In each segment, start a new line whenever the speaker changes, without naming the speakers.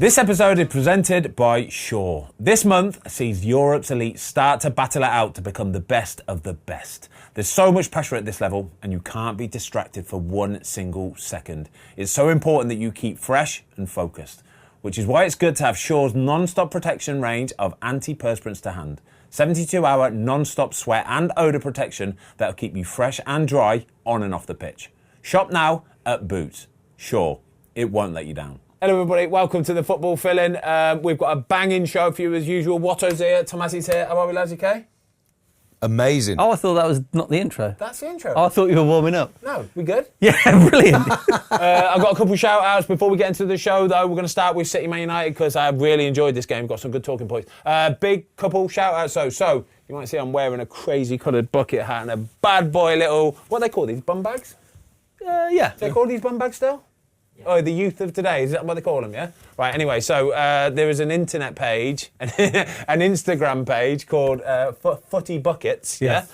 This episode is presented by Shaw. This month sees Europe's elite start to battle it out to become the best of the best. There's so much pressure at this level and you can't be distracted for 1 single second. It's so important that you keep fresh and focused, which is why it's good to have Shaw's non-stop protection range of antiperspirants to hand. 72-hour non-stop sweat and odour protection that'll keep you fresh and dry on and off the pitch. Shop now at Boots. Shaw, it won't let you down. Hello everybody, welcome to the Football Fill-In. We've got a banging show for you as usual. Watto's here, Tomasi's here. How are we, lads, okay?
Amazing.
Oh, I thought that was not the intro.
That's the intro.
Oh, I thought you were warming up.
No, we good?
Yeah, brilliant.
I've got a couple of shout-outs. Before we get into the show, though, we're going to start with City Man United because I really enjoyed this game. Got some good talking points. Big couple shout-outs. So, you might see I'm wearing a crazy-coloured bucket hat and a bad boy little... What do they call these? Bum bags?
Yeah.
Do they call these bum bags still? Yeah. Oh, the youth of today. Is that what they call them, yeah? Right, anyway, so there is an internet page, an Instagram page called Footy Buckets, yeah?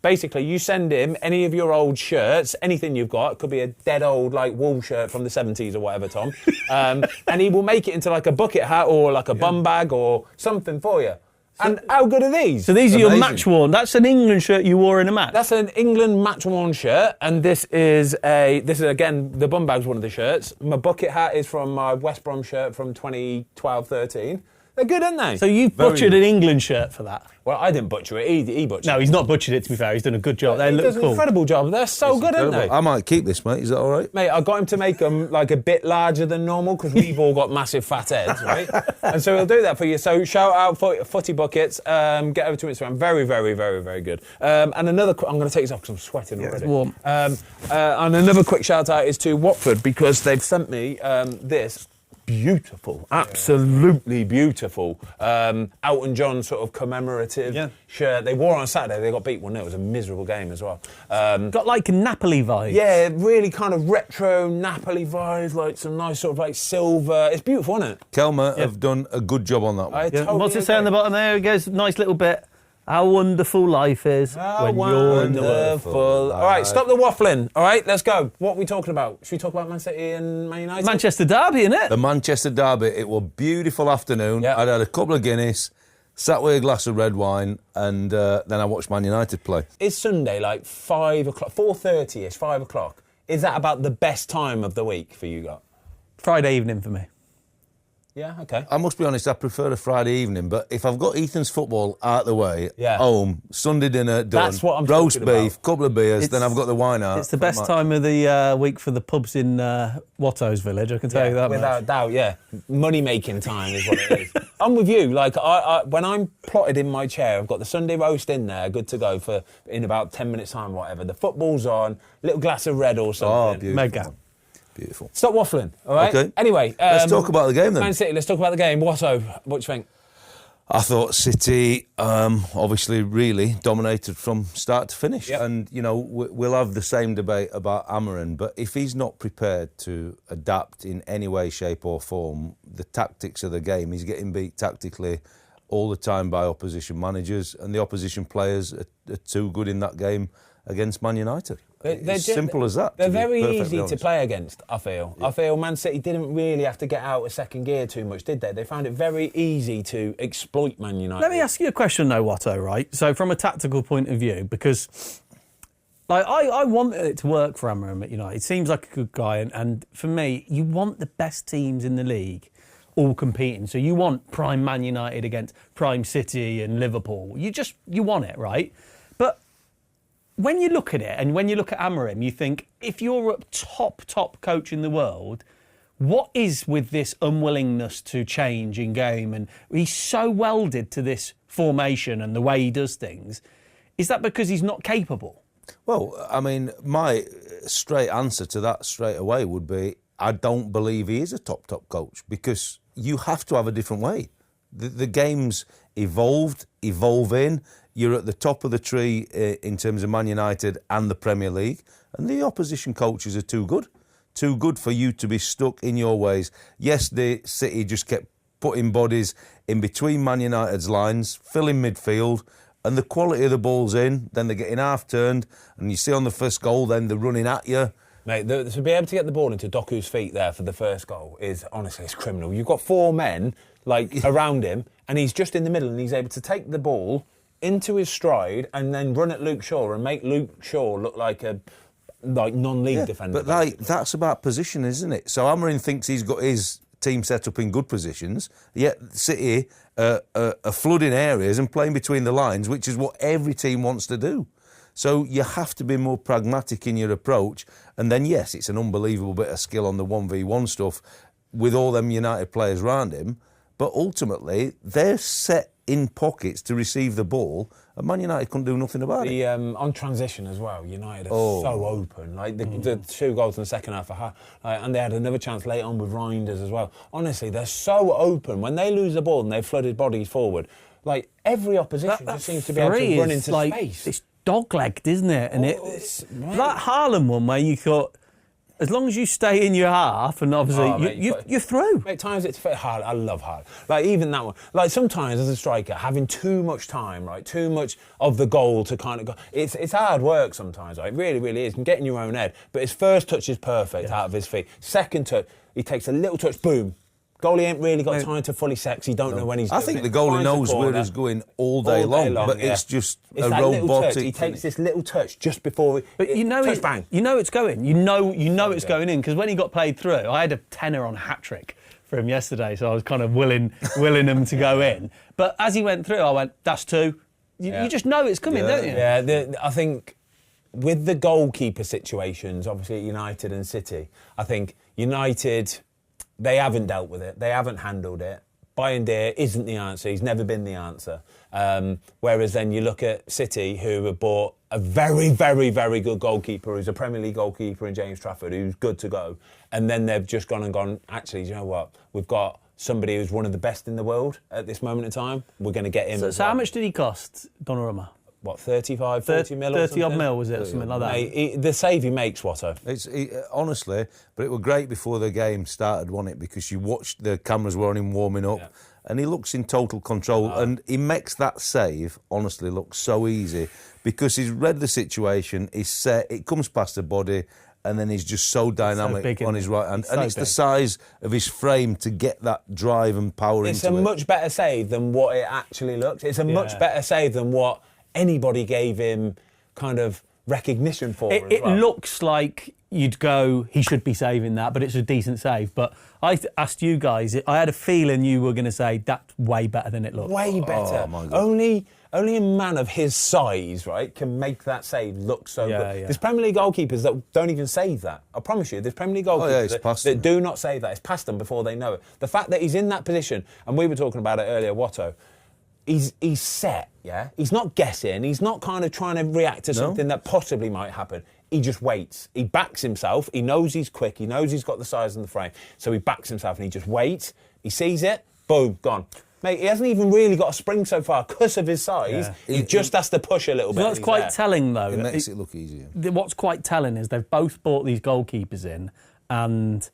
Basically, you send him any of your old shirts, anything you've got. It could be a dead old, like, wool shirt from the 70s or whatever, Tom. And he will make it into, like, a bucket hat or, like, a bum bag or something for you. And how good are these?
So these are your match worn. That's an England shirt you wore in a match.
That's an England match worn shirt, and this is again the bum bag's one of the shirts. My bucket hat is from my West Brom shirt from 2012-13. They're good, aren't they?
So you've butchered an England shirt for that?
Well, I didn't butcher it. He butchered it.
No, he's not butchered it, to be fair. He's done a good job. They look
does
cool.
An incredible job. They're so good, aren't they?
I might keep this, mate. Is that all right?
Mate, I got him to make them like a bit larger than normal because we've all got massive fat heads, right? And so he'll do that for you. So shout out Footy Buckets. Get over to Instagram. Very, very, very, very good. And another... I'm going to take this off because I'm sweating already.
It's warm.
And another quick shout out is to Watford because they've sent me this... Beautiful, absolutely beautiful. Elton John sort of commemorative shirt. They wore it on Saturday. They got beat 1-0. It was a miserable game as well.
Got like Napoli vibes.
Yeah, really kind of retro Napoli vibes, like some nice sort of like silver. It's beautiful, isn't it?
Kelma have done a good job on that one.
Totally
What's it say on the bottom there? It goes, nice little bit. How wonderful life is when you're in the
wonderful. All right, stop the waffling. All right, let's go. What are we talking about? Should we talk about Man City and Man United?
Manchester derby, innit?
The Manchester derby. It was a beautiful afternoon.
Yep.
I'd had a couple of Guinness, sat with a glass of red wine, and then I watched Man United play.
Is Sunday like 5 o'clock, 4:30ish, 5 o'clock? Is that about the best time of the week for you guys?
Friday evening for me.
Yeah, okay.
I must be honest, I prefer a Friday evening, but if I've got Ethan's football out the way, home, Sunday dinner done,
that's what I'm
roast
talking
beef,
about.
couple of beers, then I've got the wine out.
It's the best time of the week for the pubs in Watto's village, I can tell you that
without doubt, yeah. Money-making time is what it is. I'm with you. Like, I when I'm plotted in my chair, I've got the Sunday roast in there, good to go for in about 10 minutes' time or whatever. The football's on, little glass of red or something.
Oh, beautiful.
Mega.
Beautiful.
Stop waffling, all right?
Okay.
Anyway.
Let's talk about the game then.
Man City, let's talk about the game. Watto, what do you think?
I thought City, obviously, really dominated from start to finish.
Yep.
And, you know, we'll have the same debate about Amorim, but if he's not prepared to adapt in any way, shape or form, the tactics of the game, he's getting beat tactically all the time by opposition managers, and the opposition players are too good in that game against Man United. It's simple as that.
They're very easy to play against, I feel.
Yeah.
I feel Man City didn't really have to get out of second gear too much, did they? They found it very easy to exploit Man United.
Let me ask you a question though, Watto, right? So from a tactical point of view, because like I wanted it to work for Amorim at United. He seems like a good guy, and for me, you want the best teams in the league all competing. So you want prime Man United against prime City and Liverpool. You want it, right? But when you look at it and when you look at Amorim, you think, if you're a top coach in the world, what is with this unwillingness to change in game? And he's so welded to this formation and the way he does things. Is that because he's not capable?
Well, I mean, my straight answer to that straight away would be, I don't believe he is a top coach, because you have to have a different way. The game's evolving. You're at the top of the tree in terms of Man United and the Premier League, and the opposition coaches are too good for you to be stuck in your ways. Yes, the City just kept putting bodies in between Man United's lines, filling midfield, and the quality of the ball's in, then they're getting half-turned, and you see on the first goal, then they're running at you.
Mate, to be able to get the ball into Doku's feet there for the first goal is, honestly, it's criminal. You've got 4 men, around him, and he's just in the middle, and he's able to take the ball into his stride and then run at Luke Shaw and make Luke Shaw look like a non-league defender.
But that's about position, isn't it? So Amorim thinks he's got his team set up in good positions, yet City are flooding areas and playing between the lines, which is what every team wants to do. So you have to be more pragmatic in your approach. And then, yes, it's an unbelievable bit of skill on the 1v1 stuff with all them United players around him. But ultimately, they're set in pockets to receive the ball, and Man United couldn't do nothing about it.
On transition as well, United are so open. The 2 goals in the second half, and they had another chance late on with Reinders as well. Honestly, they're so open. When they lose the ball and they've flooded bodies forward, every opposition just seems to be able to run into space.
It's dog-legged, isn't it? And it's that Haaland one where you thought, as long as you stay in your half, and obviously you're through.
Mate, times it's hard. I love hard. Even that one. Sometimes as a striker, having too much time, right, too much of the goal to kind of go. It's hard work sometimes. Right? It really, really is. And getting your own head. But his first touch is perfect out of his feet. Second touch, he takes a little touch, boom. Goalie ain't really got time to fully sex. He don't know when he's doing it.
I think the goalie knows where he's going all day long, but it's just a robotic.
He takes this little touch just before.
But bang. You know it's going. You know it's going in, because when he got played through, I had a tenner on a hat trick for him yesterday, so I was kind of willing him to go in. But as he went through, I went, "That's 2." You just know it's coming, don't you?
Yeah, I think with the goalkeeper situations, obviously at United and City, I think United. They haven't dealt with it. They haven't handled it. Bayindir isn't the answer. He's never been the answer. Whereas then you look at City, who have bought a very, very, very good goalkeeper, who's a Premier League goalkeeper in James Trafford, who's good to go. And then they've just gone, actually, you know what? We've got somebody who's one of the best in the world at this moment in time. We're going to get him.
So how much did he cost, Donnarumma?
What, 35, 40 mil or
30 odd mil, was it, or something like that?
The save he makes, Watto.
Honestly, but it was great before the game started, wasn't it? Because you watched, the cameras were on him warming up, and he looks in total control, and he makes that save, honestly, look so easy, because he's read the situation, he's set, it comes past the body, and then he's just so dynamic on his right hand. And it's the size of his frame to get that drive and power into it.
It's a much better save than what it actually looks. It's a much better save than what anybody gave him kind of recognition for.
It looks like you'd go, he should be saving that, but it's a decent save. But I asked you guys, I had a feeling you were going to say that's way better than it looked.
Way better. Oh, my God. Only a man of his size, right, can make that save look so good. Yeah. There's Premier League goalkeepers that don't even save that. I promise you, there's Premier League goalkeepers that do not save that. It's past them before they know it. The fact that he's in that position, and we were talking about it earlier, Watto, He's set, yeah? He's not guessing. He's not kind of trying to react to something that possibly might happen. He just waits. He backs himself. He knows he's quick. He knows he's got the size and the frame. So he backs himself and he just waits. He sees it. Boom, gone. Mate, he hasn't even really got a spring so far because of his size. Yeah. He just has to push a little bit.
What's quite telling, though...
It makes it look easier.
What's quite telling is they've both brought these goalkeepers in, and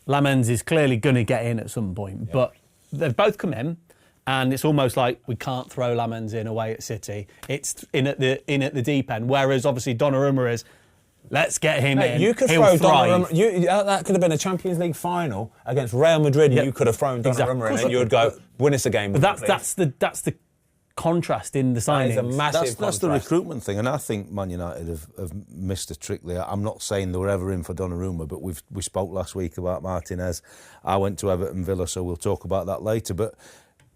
Lamens is clearly going to get in at some point. But they've both come in, and it's almost like we can't throw Lamens in away at City. It's in at the deep end. Whereas obviously Donnarumma is, let's get him in.
You could throw Donnarumma. That could have been a Champions League final against Real Madrid. And you could have thrown Donnarumma in, and you would go, win us a game.
But that's the contrast in the signings.
That is a massive contrast.
That's the recruitment thing, and I think Man United have missed a trick there. I'm not saying they were ever in for Donnarumma, but we spoke last week about Martinez. I went to Everton Villa, so we'll talk about that later. But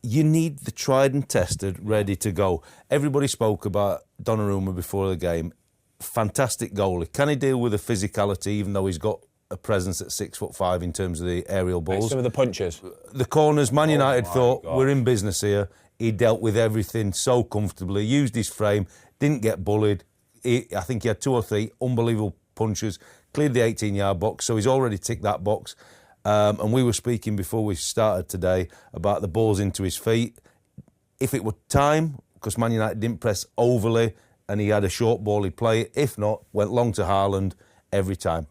you need the tried and tested, ready to go. Everybody spoke about Donnarumma before the game. Fantastic goalie. Can he deal with the physicality, even though he's got a presence at 6'5" in terms of the aerial balls?
Some of the punches.
The corners, Man United thought, we're in business here. He dealt with everything so comfortably, used his frame, didn't get bullied. I think he had 2 or 3 unbelievable punches, cleared the 18-yard box, so he's already ticked that box. And we were speaking before we started today about the balls into his feet. If it were time, because Man United didn't press overly and he had a short ball, he'd play it. If not, went long to Haaland every time.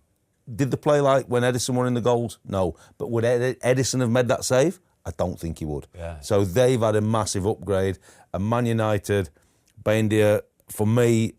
Did they play like when Edison were in the goals? No. But would Edison have made that save? I don't think he would. Yeah. So they've had a massive upgrade. And Man United, Bayindir, for me,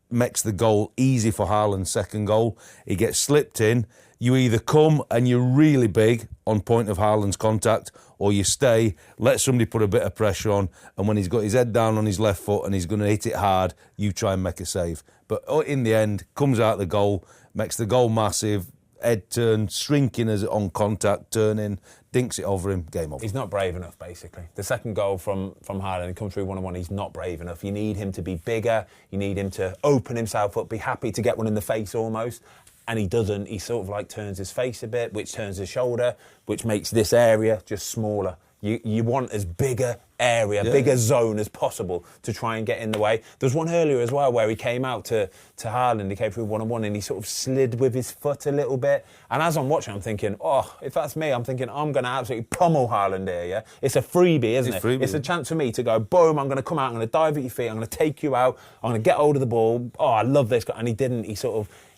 makes the goal easy for Haaland's second goal. He gets slipped in. You either come and you're really big on point of Haaland's contact, or you stay, let somebody put a bit of pressure on, and when he's got his head down on his left foot and he's going to hit it hard, you try and make a save. But in the end, comes out the goal, makes the goal massive, head turn, shrinking as on contact, turning, dinks it over him, game over.
He's not brave enough, basically. The second goal from Haaland, he comes through 1-on-1, he's not brave enough. You need him to be bigger, you need him to open himself up, be happy to get one in the face almost. And he doesn't. He sort of like turns his face a bit, which turns his shoulder, which makes this area just smaller. You want as bigger area, bigger zone as possible to try and get in the way. There was one earlier as well where he came out to Haaland, he came through 1-on-1 and he sort of slid with his foot a little bit. And as I'm watching, I'm thinking, if that's me, I'm thinking I'm going to absolutely pummel Haaland here, yeah? It's a freebie, isn't it? It's a chance for me to go, boom, I'm going to come out, I'm going to dive at your feet, I'm going to take you out, I'm going to get hold of the ball. Oh, I love this guy. And he didn't.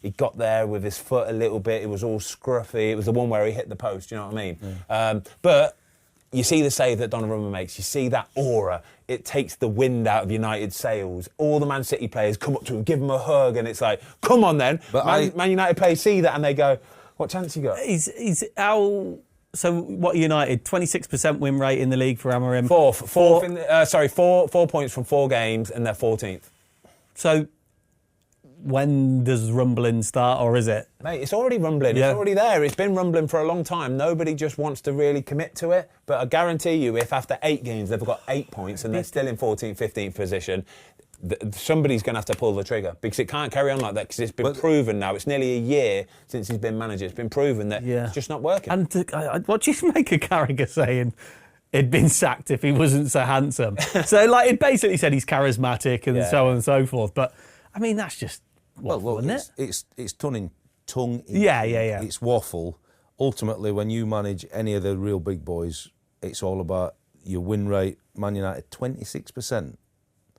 He got there with his foot a little bit. It was all scruffy. It was the one where he hit the post, you know what I mean? But you see the save that Donnarumma makes. You see that aura. It takes the wind out of United's sails. All the Man City players come up to him, give him a hug, and it's like, come on then. But Man United players see that and they go, what chance you got?
So what United? 26% win rate in the league for Amorim.
4 points from 4 games, and they're 14th.
So when does rumbling start, or is it?
Mate, it's already rumbling.
Yeah.
It's already there. It's been rumbling for a long time. Nobody just wants to really commit to it. But I guarantee you, if after 8 games they've got 8 points and they're still in 14th, 15th position, somebody's going to have to pull the trigger, because it can't carry on like that, because it's been proven now. It's nearly a year since he's been manager. It's been proven that it's just not working.
And what do you make of Carragher saying he'd been sacked if he wasn't so handsome? So, like, it basically said he's charismatic and so on and so forth. But, I mean, that's just waffle, isn't it?
It's tongue in.
Yeah.
It's waffle. Ultimately, when you manage any of the real big boys, it's all about your win rate. Man United, 26%.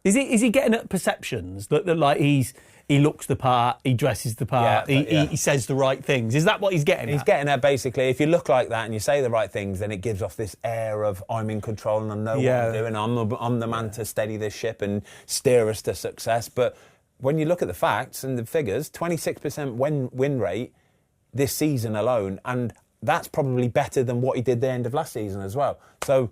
Is he getting at perceptions that like he looks the part, he dresses the part, he says the right things? Is that what he's getting at?
He's getting at, basically, if you look like that and you say the right things, then it gives off this air of I'm in control and I know what I'm doing. I'm the man to steady this ship and steer us to success. But when you look at the facts and the figures, 26% win rate this season alone, and that's probably better than what he did the end of last season as well. So,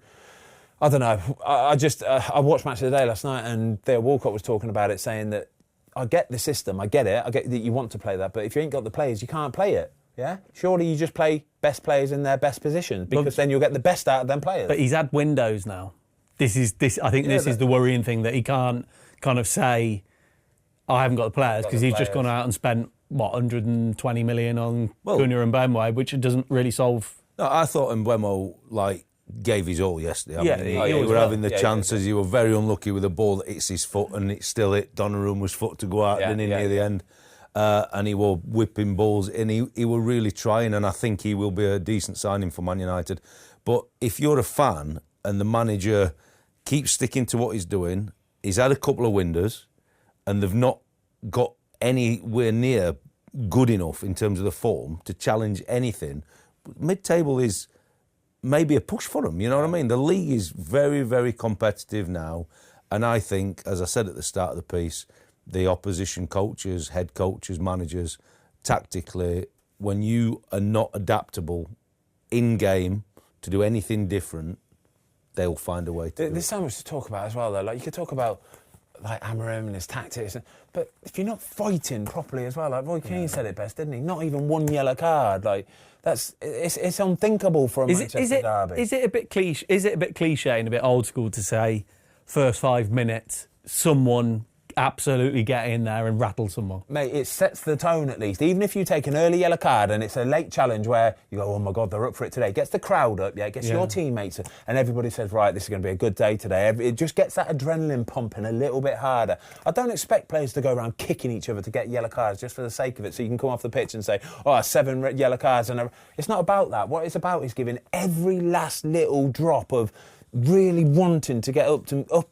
I don't know. I watched Match of the Day last night, and Theo Walcott was talking about it, saying that I get the system, I get it, I get that you want to play that, but if you ain't got the players, you can't play it. Yeah, surely you just play best players in their best positions, because then you'll get the best out of them players.
But he's had windows now. I think this is the worrying thing, that he can't kind of say, I haven't got the players, because he's just gone out and spent 120 million on Cunha and Mbeumo, which doesn't really solve.
No, I thought Mbeumo gave his all yesterday. He were having the chances. He were very unlucky with the ball that hits his foot, and it still hit Donnarumma's foot to go out near the end. And he were whipping balls, and he were really trying, and I think he will be a decent signing for Man United. But if you're a fan and the manager keeps sticking to what he's doing, he's had a couple of windows, and they've not got anywhere near good enough in terms of the form to challenge anything. Mid-table is maybe a push for them, you know what I mean? The league is very, very competitive now, and I think, as I said at the start of the piece, the opposition coaches, head coaches, managers, tactically, when you are not adaptable in-game to do anything different, they'll find a way to do it.
There's so much to talk about as well, though. Like, you could talk about like Amorim and his tactics, but if you're not fighting properly as well, like Roy Keane said it best, didn't he? Not even one yellow card, like it's unthinkable for a Manchester derby.
Is it a bit cliche? Is it a bit cliche and a bit old school to say, first 5 minutes, someone absolutely get in there and rattle someone?
Mate, it sets the tone at least. Even if you take an early yellow card and it's a late challenge where you go, oh my God, they're up for it today. It gets the crowd up, it gets your teammates, and everybody says, right, this is going to be a good day today. It just gets that adrenaline pumping a little bit harder. I don't expect players to go around kicking each other to get yellow cards just for the sake of it, so you can come off the pitch and say, 7 yellow cards. It's not about that. What it's about is giving every last little drop of really wanting to get up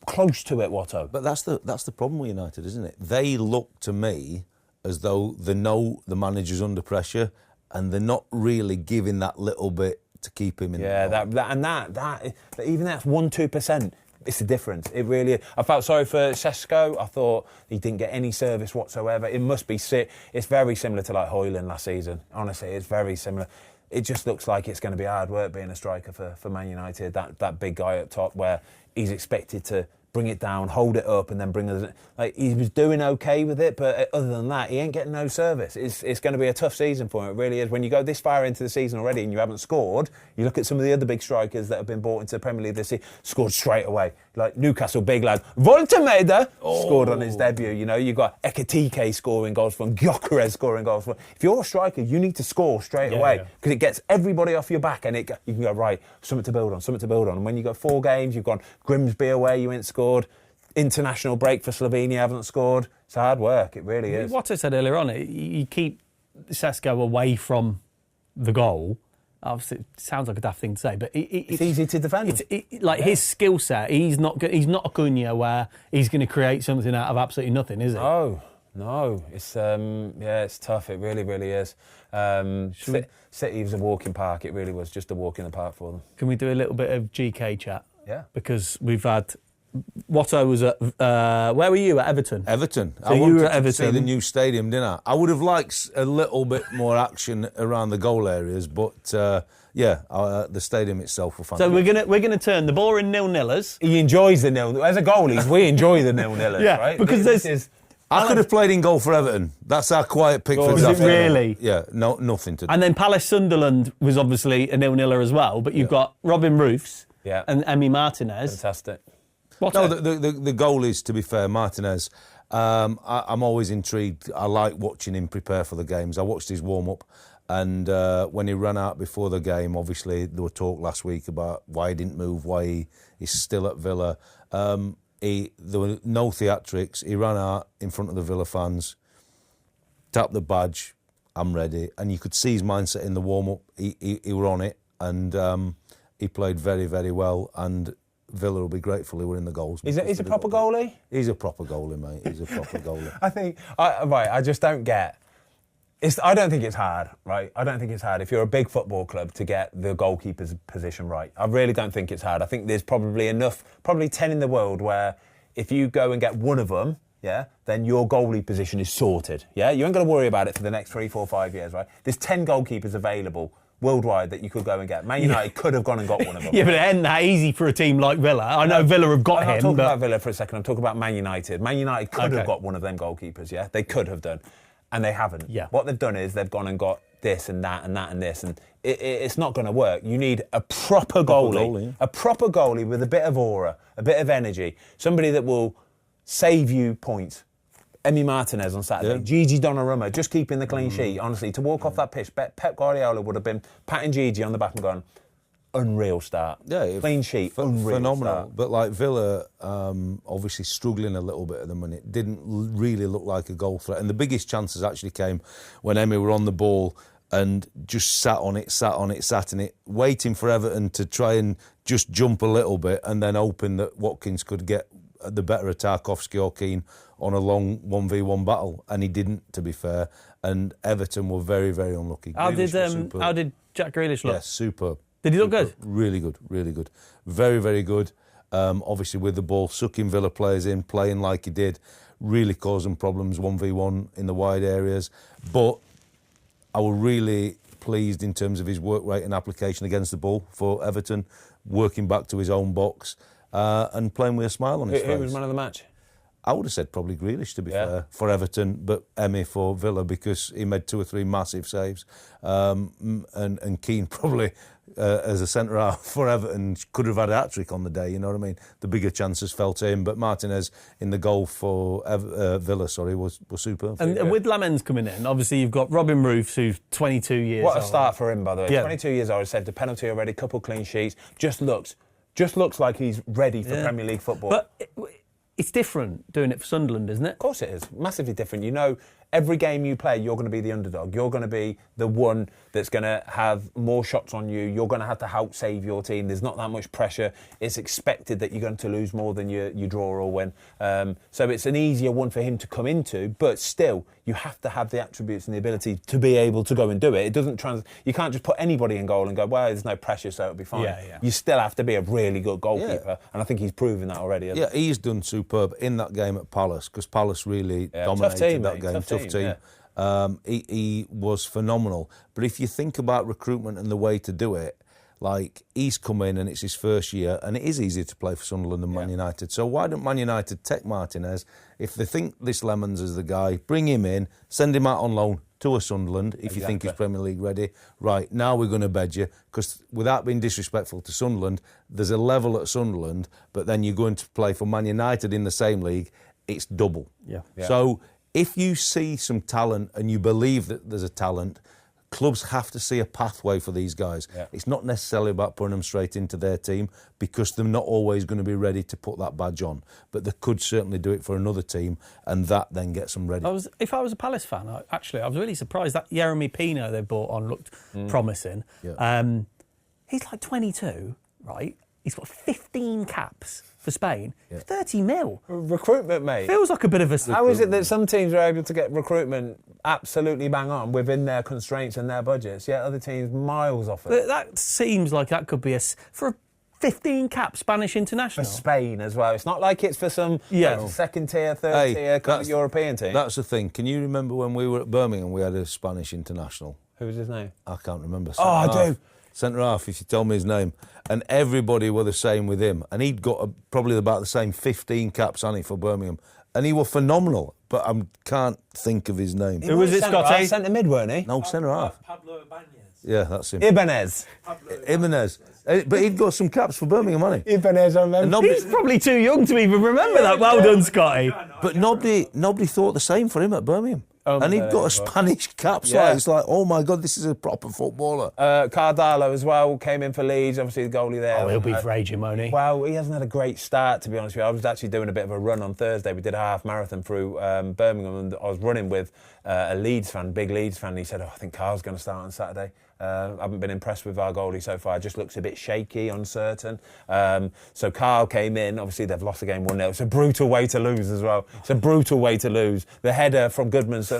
close to it, Watto.
But that's the problem with United, isn't it? They look to me as though they know the manager's under pressure, and they're not really giving that little bit to keep him in.
Yeah, that even that's 1-2%. It's the difference. It really is. I felt sorry for Sesko. I thought he didn't get any service whatsoever. It must be sick. It's very similar to like Højlund last season. Honestly, it's very similar. It just looks like it's going to be hard work being a striker for Man United. That big guy up top where he's expected to bring it down, hold it up, and then bring it. Like, he was doing okay with it, but other than that, he ain't getting no service. It's going to be a tough season for him. It really is. When you go this far into the season already and you haven't scored, you look at some of the other big strikers that have been brought into the Premier League this season, scored straight away. Like Newcastle, big lad. Voltemeda scored on his debut. You know, you've got Ekitike scoring goals from, Gyökeres scoring goals from. If you're a striker, you need to score straight away because it gets everybody off your back and you can go, right, something to build on. And when you got 4 games, you've gone Grimsby away, you ain't scored. International break for Slovenia, haven't scored. It's hard work, it really is.
What I said earlier on, you keep Sesko away from the goal. Obviously, it sounds like a daft thing to say, but
it's easy to defend.
His skill set, he's not Acuna where he's going to create something out of absolutely nothing, is he?
No. It's it's tough. It really, really is. City was a walk in park. It really was just a walk in the park for them.
Can we do a little bit of GK chat?
Yeah.
Because we've had... Watto was at... where were you? At Everton?
Everton.
So you were at Everton.
To see the new stadium, didn't I? I would have liked a little bit more action around the goal areas, but the stadium itself was fantastic.
So we're gonna turn the boring 0-0ers.
He enjoys the 0-0. As a goalie, we enjoy the 0-0ers,
yeah,
right?
Because
I could have played in goal for Everton. That's our quiet pick for
Was it really?
Yeah, nothing to do.
And then Palace Sunderland was obviously a 0-0 as well, but you've got Robin Roofs and Emi Martinez.
Fantastic.
The goal is, to be fair, Martinez. I'm always intrigued. I like watching him prepare for the games. I watched his warm-up, and when he ran out before the game, obviously there were talk last week about why he didn't move, why he's still at Villa. There were no theatrics. He ran out in front of the Villa fans, tapped the badge, I'm ready. And you could see his mindset in the warm-up. He were on it, and he played very, very well. And Villa will be grateful he were in the goals.
He's a proper goalie?
He's a proper goalie, mate. He's a proper goalie.
I just don't get... I don't think it's hard, right? I don't think it's hard if you're a big football club to get the goalkeeper's position right. I really don't think it's hard. I think there's probably 10 in the world where if you go and get one of them, then your goalie position is sorted, You ain't got to worry about it for the next 3, 4, 5 years, right? There's 10 goalkeepers available worldwide that you could go and get. Man United could have gone and got one of them.
Yeah, but it ain't that easy for a team like Villa. I know Villa have got him.
I'm talking about Villa for a second. I'm talking about Man United. Man United could have got one of them goalkeepers, They could have done. And they haven't.
Yeah.
What they've done is they've gone and got this and that and that and this. And it's not going to work. You need a proper goalie. A proper goalie with a bit of aura, a bit of energy. Somebody that will save you points. Emi Martinez on Saturday, Gigi Donnarumma, just keeping the clean sheet. Honestly, to walk off that pitch, Pep Guardiola would have been patting Gigi on the back and going, unreal start.
Yeah,
clean sheet, unreal
phenomenal.
Start.
But like Villa, obviously struggling a little bit at the minute, didn't really look like a goal threat. And the biggest chances actually came when Emi were on the ball and just sat on it, waiting for Everton to try and just jump a little bit and then hoping that Watkins could get the better of Tarkowski or Keane on a long 1v1 battle, and he didn't, to be fair. And Everton were very, very unlucky.
How did Jack Grealish look?
Yes, superb.
Did he look good?
Really good, really good. Very, very good. Obviously with the ball, sucking Villa players in, playing like he did, really causing problems 1v1 in the wide areas. But I was really pleased in terms of his work rate and application against the ball for Everton, working back to his own box and playing with a smile on his face.
Who was man of the match?
I would have said probably Grealish, to be fair, for Everton, but Emi for Villa because he made 2 or 3 massive saves. And Keane probably, as a centre-half for Everton, could have had a hat-trick on the day, you know what I mean? The bigger chances fell to him, but Martinez in the goal for Villa, was superb.
And with Lamens coming in, obviously you've got Robin Roofs, who's 22 years old.
What a start for him, by the way.
Yeah.
22 years old, saved a penalty already, couple clean sheets, just looks like he's ready for Premier League football.
But it's different doing it for Sunderland, isn't it?
Of course it is. Massively different. You know, every game you play, you're going to be the underdog. You're going to be the one that's going to have more shots on you. You're going to have to help save your team. There's not that much pressure. It's expected that you're going to lose more than you draw or win. So it's an easier one for him to come into, but still, you have to have the attributes and the ability to be able to go and do it. It doesn't you can't just put anybody in goal and go, well, there's no pressure, so it'll be fine.
Yeah.
You still have to be a really good goalkeeper, and I think he's proven that already.
Yeah, he's done superb in that game at Palace, because Palace really dominated that game. Tough team.
Yeah.
He was phenomenal. But if you think about recruitment and the way to do it, like, he's come in and it's his first year, and it is easier to play for Sunderland than Man United. So why don't Man United take Martinez? If they think this Lemons is the guy, bring him in, send him out on loan to a Sunderland if you think he's Premier League ready. Right, now we're going to bed you, because without being disrespectful to Sunderland, there's a level at Sunderland, but then you're going to play for Man United in the same league, it's double.
Yeah.
So if you see some talent and you believe that there's a talent, clubs have to see a pathway for these guys.
Yeah.
It's not necessarily about putting them straight into their team, because they're not always going to be ready to put that badge on. But they could certainly do it for another team, and that then gets them ready.
If I was a Palace fan, I was really surprised that Yeremy Pino they brought on looked promising.
Yeah.
He's like 22, right? He's got 15 caps for Spain.
Yeah.
30 mil.
Recruitment, mate.
Feels like a bit of a...
How is it that some teams are able to get recruitment absolutely bang on within their constraints and their budgets, yet other teams miles off it?
That seems like that could be for a 15 cap Spanish international.
For Spain as well. It's not like it's for some second tier, third tier kind of European team.
That's the thing. Can you remember when we were at Birmingham, we had a Spanish international?
Who was his name?
I can't remember.
I do.
Centre half, if you tell me his name. And everybody were the same with him. And he'd got probably about the same 15 caps on it for Birmingham. And he was phenomenal, but I can't think of his name.
Who was it, Scotty?
Centre mid, weren't he?
No, centre half.
Pablo Ibanez.
Yeah, that's him.
Ibanez.
Ibanez. But he'd got some caps for Birmingham, hadn't he?
Ibanez, I remember.
He's probably too young to even remember that. Well done, Scotty.
But nobody thought the same for him at Birmingham. And he'd got a Spanish cap, so it's like, oh my God, this is a proper footballer.
Cardalo as well came in for Leeds, obviously the goalie there.
Oh, he'll be for ageing, won't he?
Well, he hasn't had a great start, to be honest with you. I was actually doing a bit of a run on Thursday. We did a half marathon through Birmingham, and I was running with a Leeds fan, big Leeds fan. And he said, I think Carl's going to start on Saturday. I haven't been impressed with our goalie so far. It just looks a bit shaky, uncertain. So Carl came in. Obviously, they've lost the game 1-0. It's a brutal way to lose as well. It's a brutal way to lose. The header from Goodmanson,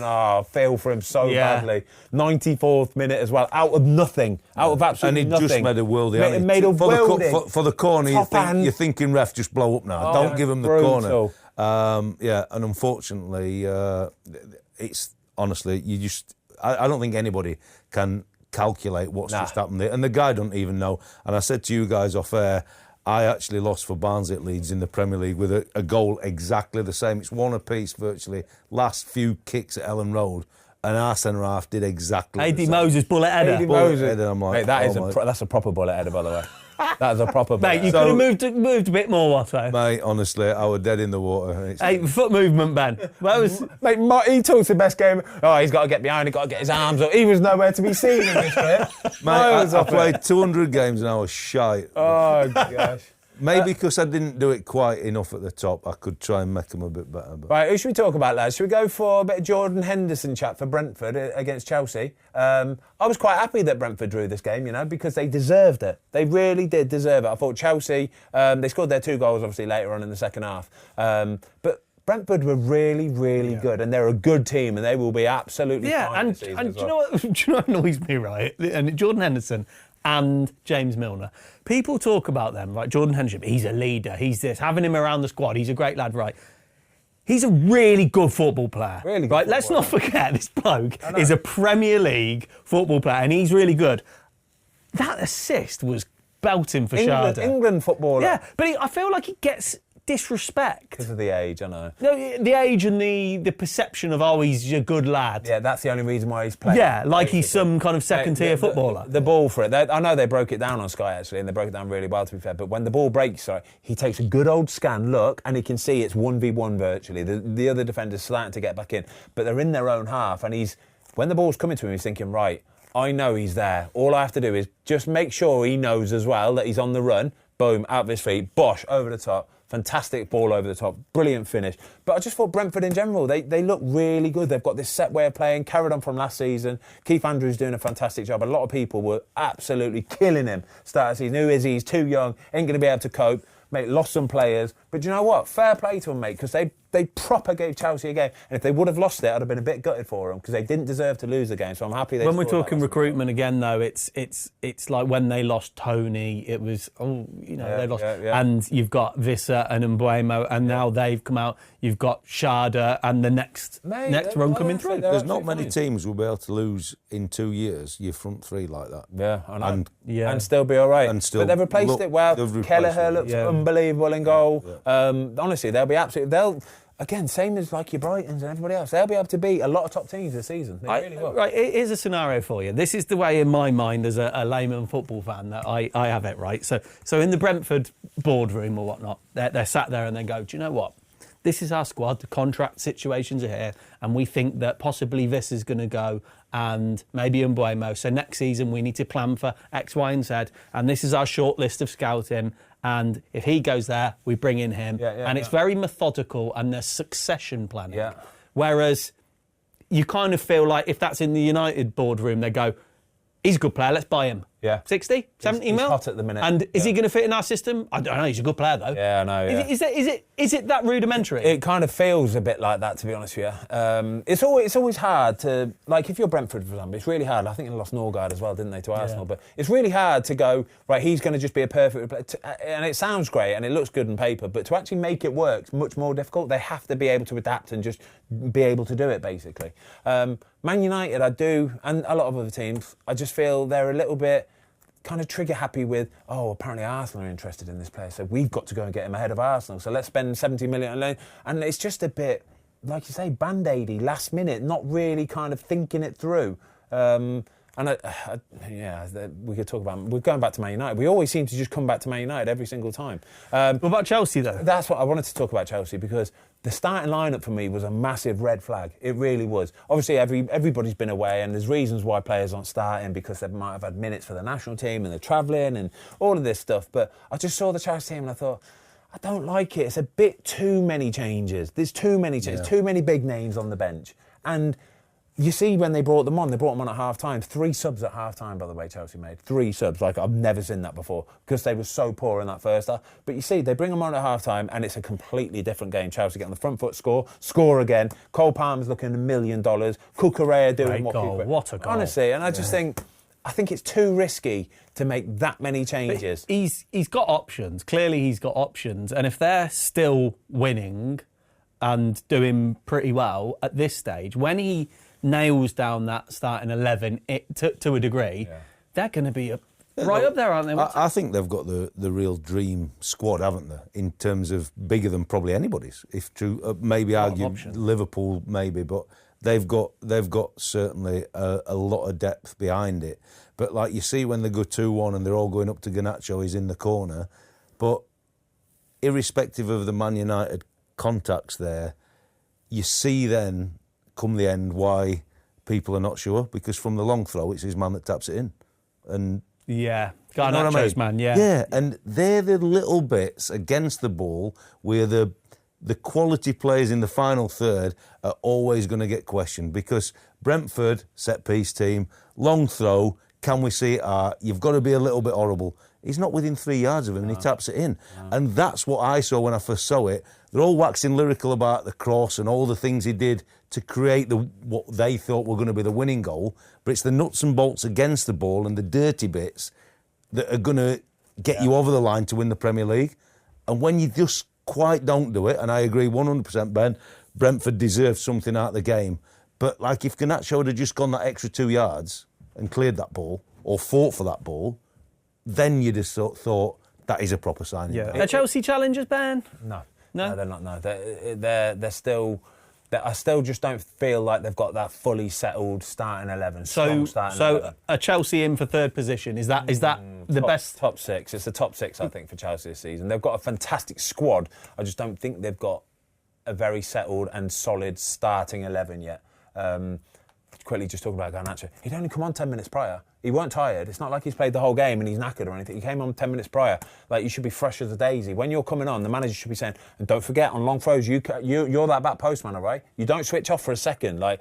feel for him so badly. 94th minute as well, out of nothing. Out of absolutely nothing.
And he just made a worldie.
It made a worldie.
For the corner, you're thinking, ref, just blow up now. Don't give him the corner. And unfortunately, it's honestly, I don't think anybody can calculate what's just happened there. And the guy don't even know. And I said to you guys off air, I actually lost for Barnsley at Leeds in the Premier League with a goal exactly the same. It's one apiece virtually. Last few kicks at Ellen Road. And our centre half did exactly the same.
Moses bullet header.
I'm like,
mate, that's a proper bullet header, by the way. That's a proper bullet.
Mate, you could have moved a bit more, Watto.
Mate, honestly, I was dead in the water.
Hey, foot movement, Ben.
Mate, he talks the best game. Oh, he's got to get behind it, got to get his arms up. He was nowhere to be seen in this bit.
Mate, I played 200 games and I was shite.
Oh, gosh.
Maybe because I didn't do it quite enough at the top, I could try and make them a bit better. But.
Right, who should we talk about, lads? Should we go for a bit of Jordan Henderson chat for Brentford against Chelsea? I was quite happy that Brentford drew this game, because they deserved it. They really did deserve it. I thought Chelsea, they scored their 2 goals, obviously, later on in the second half. But Brentford were really, really good, and they're a good team, and they will be absolutely fine this season.
Do you know what annoys me, right? And Jordan Henderson and James Milner. People talk about them, right? Jordan Henderson, he's a leader, he's this, having him around the squad, he's a great lad, right? He's a really good football player.
Really good.
Right? Let's not forget this bloke is a Premier League football player, and he's really good. That assist was belting for Sharda.
England footballer.
Yeah, but I feel like he gets disrespect.
Because of the age, I know.
No, the age and the perception of, he's a good lad.
Yeah, that's the only reason why he's playing.
Yeah, like he's some kind of second-tier footballer.
The ball for it. I know they broke it down on Sky, actually, and they broke it down really well, to be fair. But when the ball breaks, he takes a good old scan look, and he can see it's 1v1 virtually. The other defender's starting to get back in. But they're in their own half, and when the ball's coming to him, he's thinking, right, I know he's there. All I have to do is just make sure he knows as well that he's on the run. Boom, out of his feet, bosh, over the top. fantastic ball over the top, brilliant finish. But I just thought Brentford in general, they look really good. They've got this set way of playing, carried on from last season. Keith Andrews doing a fantastic job. A lot of people were absolutely killing him start of the season. Who is he? He's too young, ain't going to be able to cope. Mate, lost some players. But do you know what? Fair play to them, mate, because they proper gave Chelsea a game. And if they would have lost it, I'd have been a bit gutted for them because they didn't deserve to lose the game. So I'm happy they
When we're talking recruitment again, though, it's like when they lost Tony, it was, they lost.
Yeah.
And you've got Vissa and Mbuemo, and now they've come out. You've got Sharda and the next run coming through.
There's not many teams who will be able to lose in 2 years your front three like that.
Yeah, I know. And still be all right. But they've replaced it well. Kelleher looks unbelievable in goal. Honestly, they'll be absolutely... Again, same as like your Brightons and everybody else. They'll be able to beat a lot of top teams this season. They really will.
Right, here's a scenario for you. This is the way, in my mind, as a layman football fan, that I have it, right? So in the Brentford boardroom or whatnot, they're sat there and they go, do you know what? This is our squad. The contract situations are here. And we think that possibly this is going to go and maybe Mbuemo. So next season, we need to plan for X, Y and Z. And this is our short list of scouting. And if he goes there, we bring in him. And it's very methodical and there's succession planning.
Yeah.
Whereas you kind of feel like if that's in the United boardroom, they go, he's a good player, let's buy him.
Yeah.
60, 70 mil?
He's hot at the minute.
And is he going to fit in our system? I don't know, he's a good player though.
Yeah, I know, yeah.
Is it that rudimentary?
It kind of feels a bit like that, to be honest with you. It's always hard to, like, if you're Brentford, for example, it's really hard. I think they lost Norgard as well, didn't they, to Arsenal? But it's really hard to go, right, he's going to just be a perfect... And it sounds great and it looks good on paper, but to actually make it work is much more difficult. They have to be able to adapt and just be able to do it, basically. Man United, I do, and a lot of other teams, I just feel they're a little bit... kind of trigger happy with, apparently Arsenal are interested in this player, so we've got to go and get him ahead of Arsenal, so let's spend 70 million. And it's just a bit, like you say, band-aidy, last minute, not really kind of thinking it through. We could talk about... We're going back to Man United. We always seem to just come back to Man United every single time.
What about Chelsea, though?
That's what I wanted to talk about, Chelsea, because the starting lineup for me was a massive red flag. It really was. Obviously, everybody's been away, and there's reasons why players aren't starting, because they might have had minutes for the national team, and they're travelling, and all of this stuff. But I just saw the Chelsea team, and I thought... I don't like it. It's a bit too many changes. There's too many changes, too many big names on the bench. And... you see when they brought them on at half-time. 3 subs at half-time, by the way, Chelsea made. 3 subs. Like, I've never seen that before because they were so poor in that first half. But you see, they bring them on at half-time and it's a completely different game. Chelsea get on the front foot, score again. Cole Palmer's looking $1 million. Cucurella doing
what a goal.
Honestly, and I just think it's too risky to make that many changes.
But he's got options. Clearly he's got options. And if they're still winning and doing pretty well at this stage, when he... nails down that starting 11 to a degree, they're going to be right up there, aren't they?
I think they've got the real dream squad, haven't they? In terms of bigger than probably anybody's. If true, maybe argue Liverpool, maybe, but they've got certainly a lot of depth behind it. But like you see when they go 2-1 and they're all going up to Garnacho, he's in the corner. But irrespective of the Man United contacts there, you see then, come the end, why people are not sure, because from the long throw it's his man that taps it in. And
Garnacho's man,
and they're the little bits against the ball where the quality players in the final third are always going to get questioned, because Brentford, set-piece team, long throw, can we see it? You've got to be a little bit horrible. He's not within 3 yards of him and he taps it in. And that's what I saw when I first saw it. They're all waxing lyrical about the cross and all the things he did to create what they thought were going to be the winning goal. But it's the nuts and bolts against the ball and the dirty bits that are going to get you over the line to win the Premier League. And when you just quite don't do it, and I agree 100%, Ben, Brentford deserved something out of the game. But like if Garnacho had just gone that extra 2 yards and cleared that ball or fought for that ball, then you'd have thought that is a proper signing.
Yeah. Are Chelsea challengers, Ben?
No, they're not. No, they're still. I still just don't feel like they've got that fully settled starting 11.
So are Chelsea in for third position? Is that the best?
Top 6. It's the top 6, I think, for Chelsea this season. They've got a fantastic squad. I just don't think they've got a very settled and solid starting 11 yet. Quickly just talking about Garnacho. He'd only come on 10 minutes prior. He weren't tired. It's not like he's played the whole game and he's knackered or anything. He came on 10 minutes prior. Like, you should be fresh as a daisy. When you're coming on, the manager should be saying, and don't forget, on long throws, you're that back post man, all right? You don't switch off for a second. Like,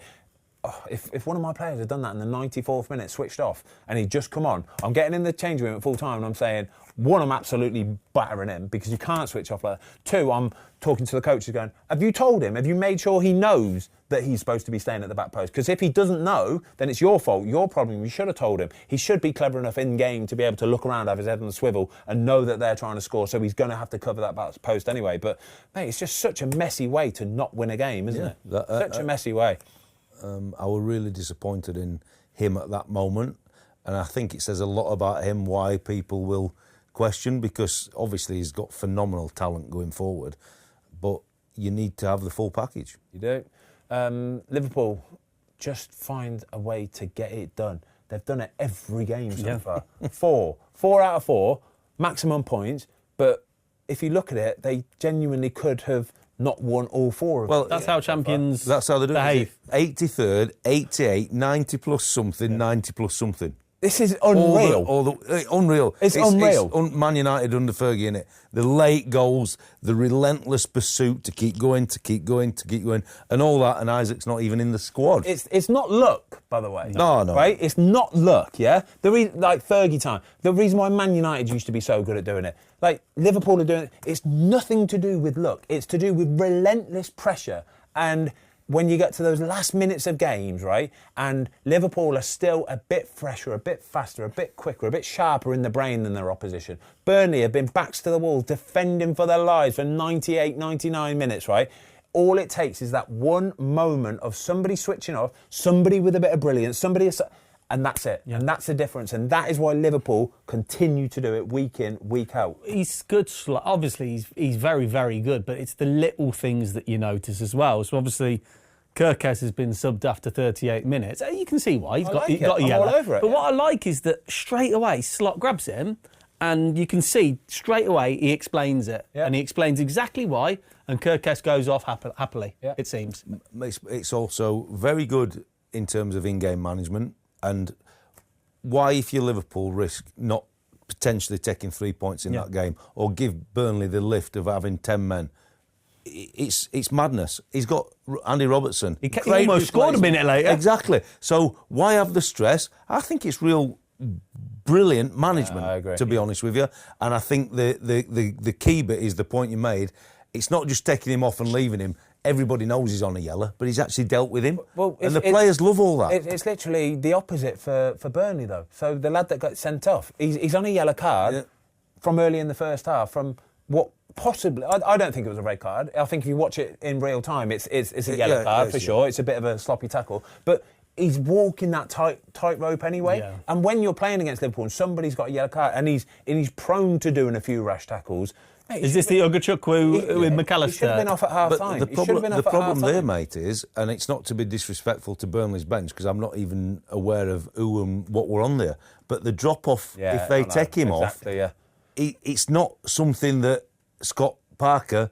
if one of my players had done that in the 94th minute, switched off, and he'd just come on, I'm getting in the change room at full time and I'm saying, one, I'm absolutely battering him because you can't switch off like that. Two, I'm talking to the coaches going, have you told him? Have you made sure he knows that he's supposed to be staying at the back post? Because if he doesn't know, then it's your fault, your problem. You should have told him. He should be clever enough in game to be able to look around, have his head on the swivel and know that they're trying to score, so he's going to have to cover that back post anyway. But, mate, it's just such a messy way to not win a game, isn't it? Such a messy way.
I was really disappointed in him at that moment, and I think it says a lot about him why people will question, because obviously he's got phenomenal talent going forward, but you need to have the full package.
You do. Liverpool just find a way to get it done. They've done it every game so far. Four out of 4, maximum points, but if you look at it, they genuinely could have not won all 4 of them.
Well, that's how champions
That's how they do
behave.
it. 83rd, 88, 90 plus something, 90 plus something.
This is unreal.
Unreal.
It's unreal.
It's Man United under Fergie, innit? The late goals, the relentless pursuit to keep going, and all that, and Isaac's not even in the squad.
It's not luck, by the way.
No.
Right? It's not luck, yeah? Like Fergie time. The reason why Man United used to be so good at doing it, like Liverpool are doing it, it's nothing to do with luck. It's to do with relentless pressure. And when you get to those last minutes of games, right, and Liverpool are still a bit fresher, a bit faster, a bit quicker, a bit sharper in the brain than their opposition. Burnley have been backs to the walls, defending for their lives for 98, 99 minutes, right? All it takes is that one moment of somebody switching off, somebody with a bit of brilliance, and that's it. Yeah. And that's the difference. And that is why Liverpool continue to do it week in, week out.
He's good. Obviously, he's very, very good. But it's the little things that you notice as well. So obviously, Kirkes has been subbed after 38 minutes. You can see why. He's got a yellow.
All over it,
but what I like is that straight away, Slot grabs him and you can see straight away he explains it. Yeah. And he explains exactly why. And Kirkes goes off happily, it seems.
It's also very good in terms of in-game management. And why, if you're Liverpool, risk not potentially taking 3 points in that game or give Burnley the lift of having 10 men? It's madness. He's got Andy Robertson.
He almost scored a minute later.
Exactly. So why have the stress? I think it's real brilliant management,
I agree.
to be honest with you. And I think the key bit is the point you made. It's not just taking him off and leaving him. Everybody knows he's on a yellow, but he's actually dealt with him. And the players love all that.
It's literally the opposite for Burnley, though. So the lad that got sent off, he's on a yellow card from early in the first half, from what possibly... I don't think it was a red card. I think if you watch it in real time, it's a yellow card for sure. It's a bit of a sloppy tackle. But he's walking that tight rope anyway. Yeah. And when you're playing against Liverpool and somebody's got a yellow card and he's prone to doing a few rash tackles...
Mate, is this the Ugachukwu with McAllister?
He should have been off at half-time.
The problem there, mate, is, and it's not to be disrespectful to Burnley's bench, because I'm not even aware of who and what were on there, but the drop-off, if they take him off, it's not something that Scott Parker,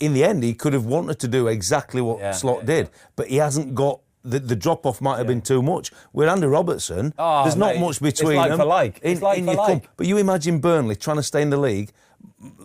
in the end, he could have wanted to do exactly what Slot did, but he hasn't got... The drop-off might have been too much. With Andy Robertson, there's not much between them.
It's like for like.
But you imagine Burnley trying to stay in the league.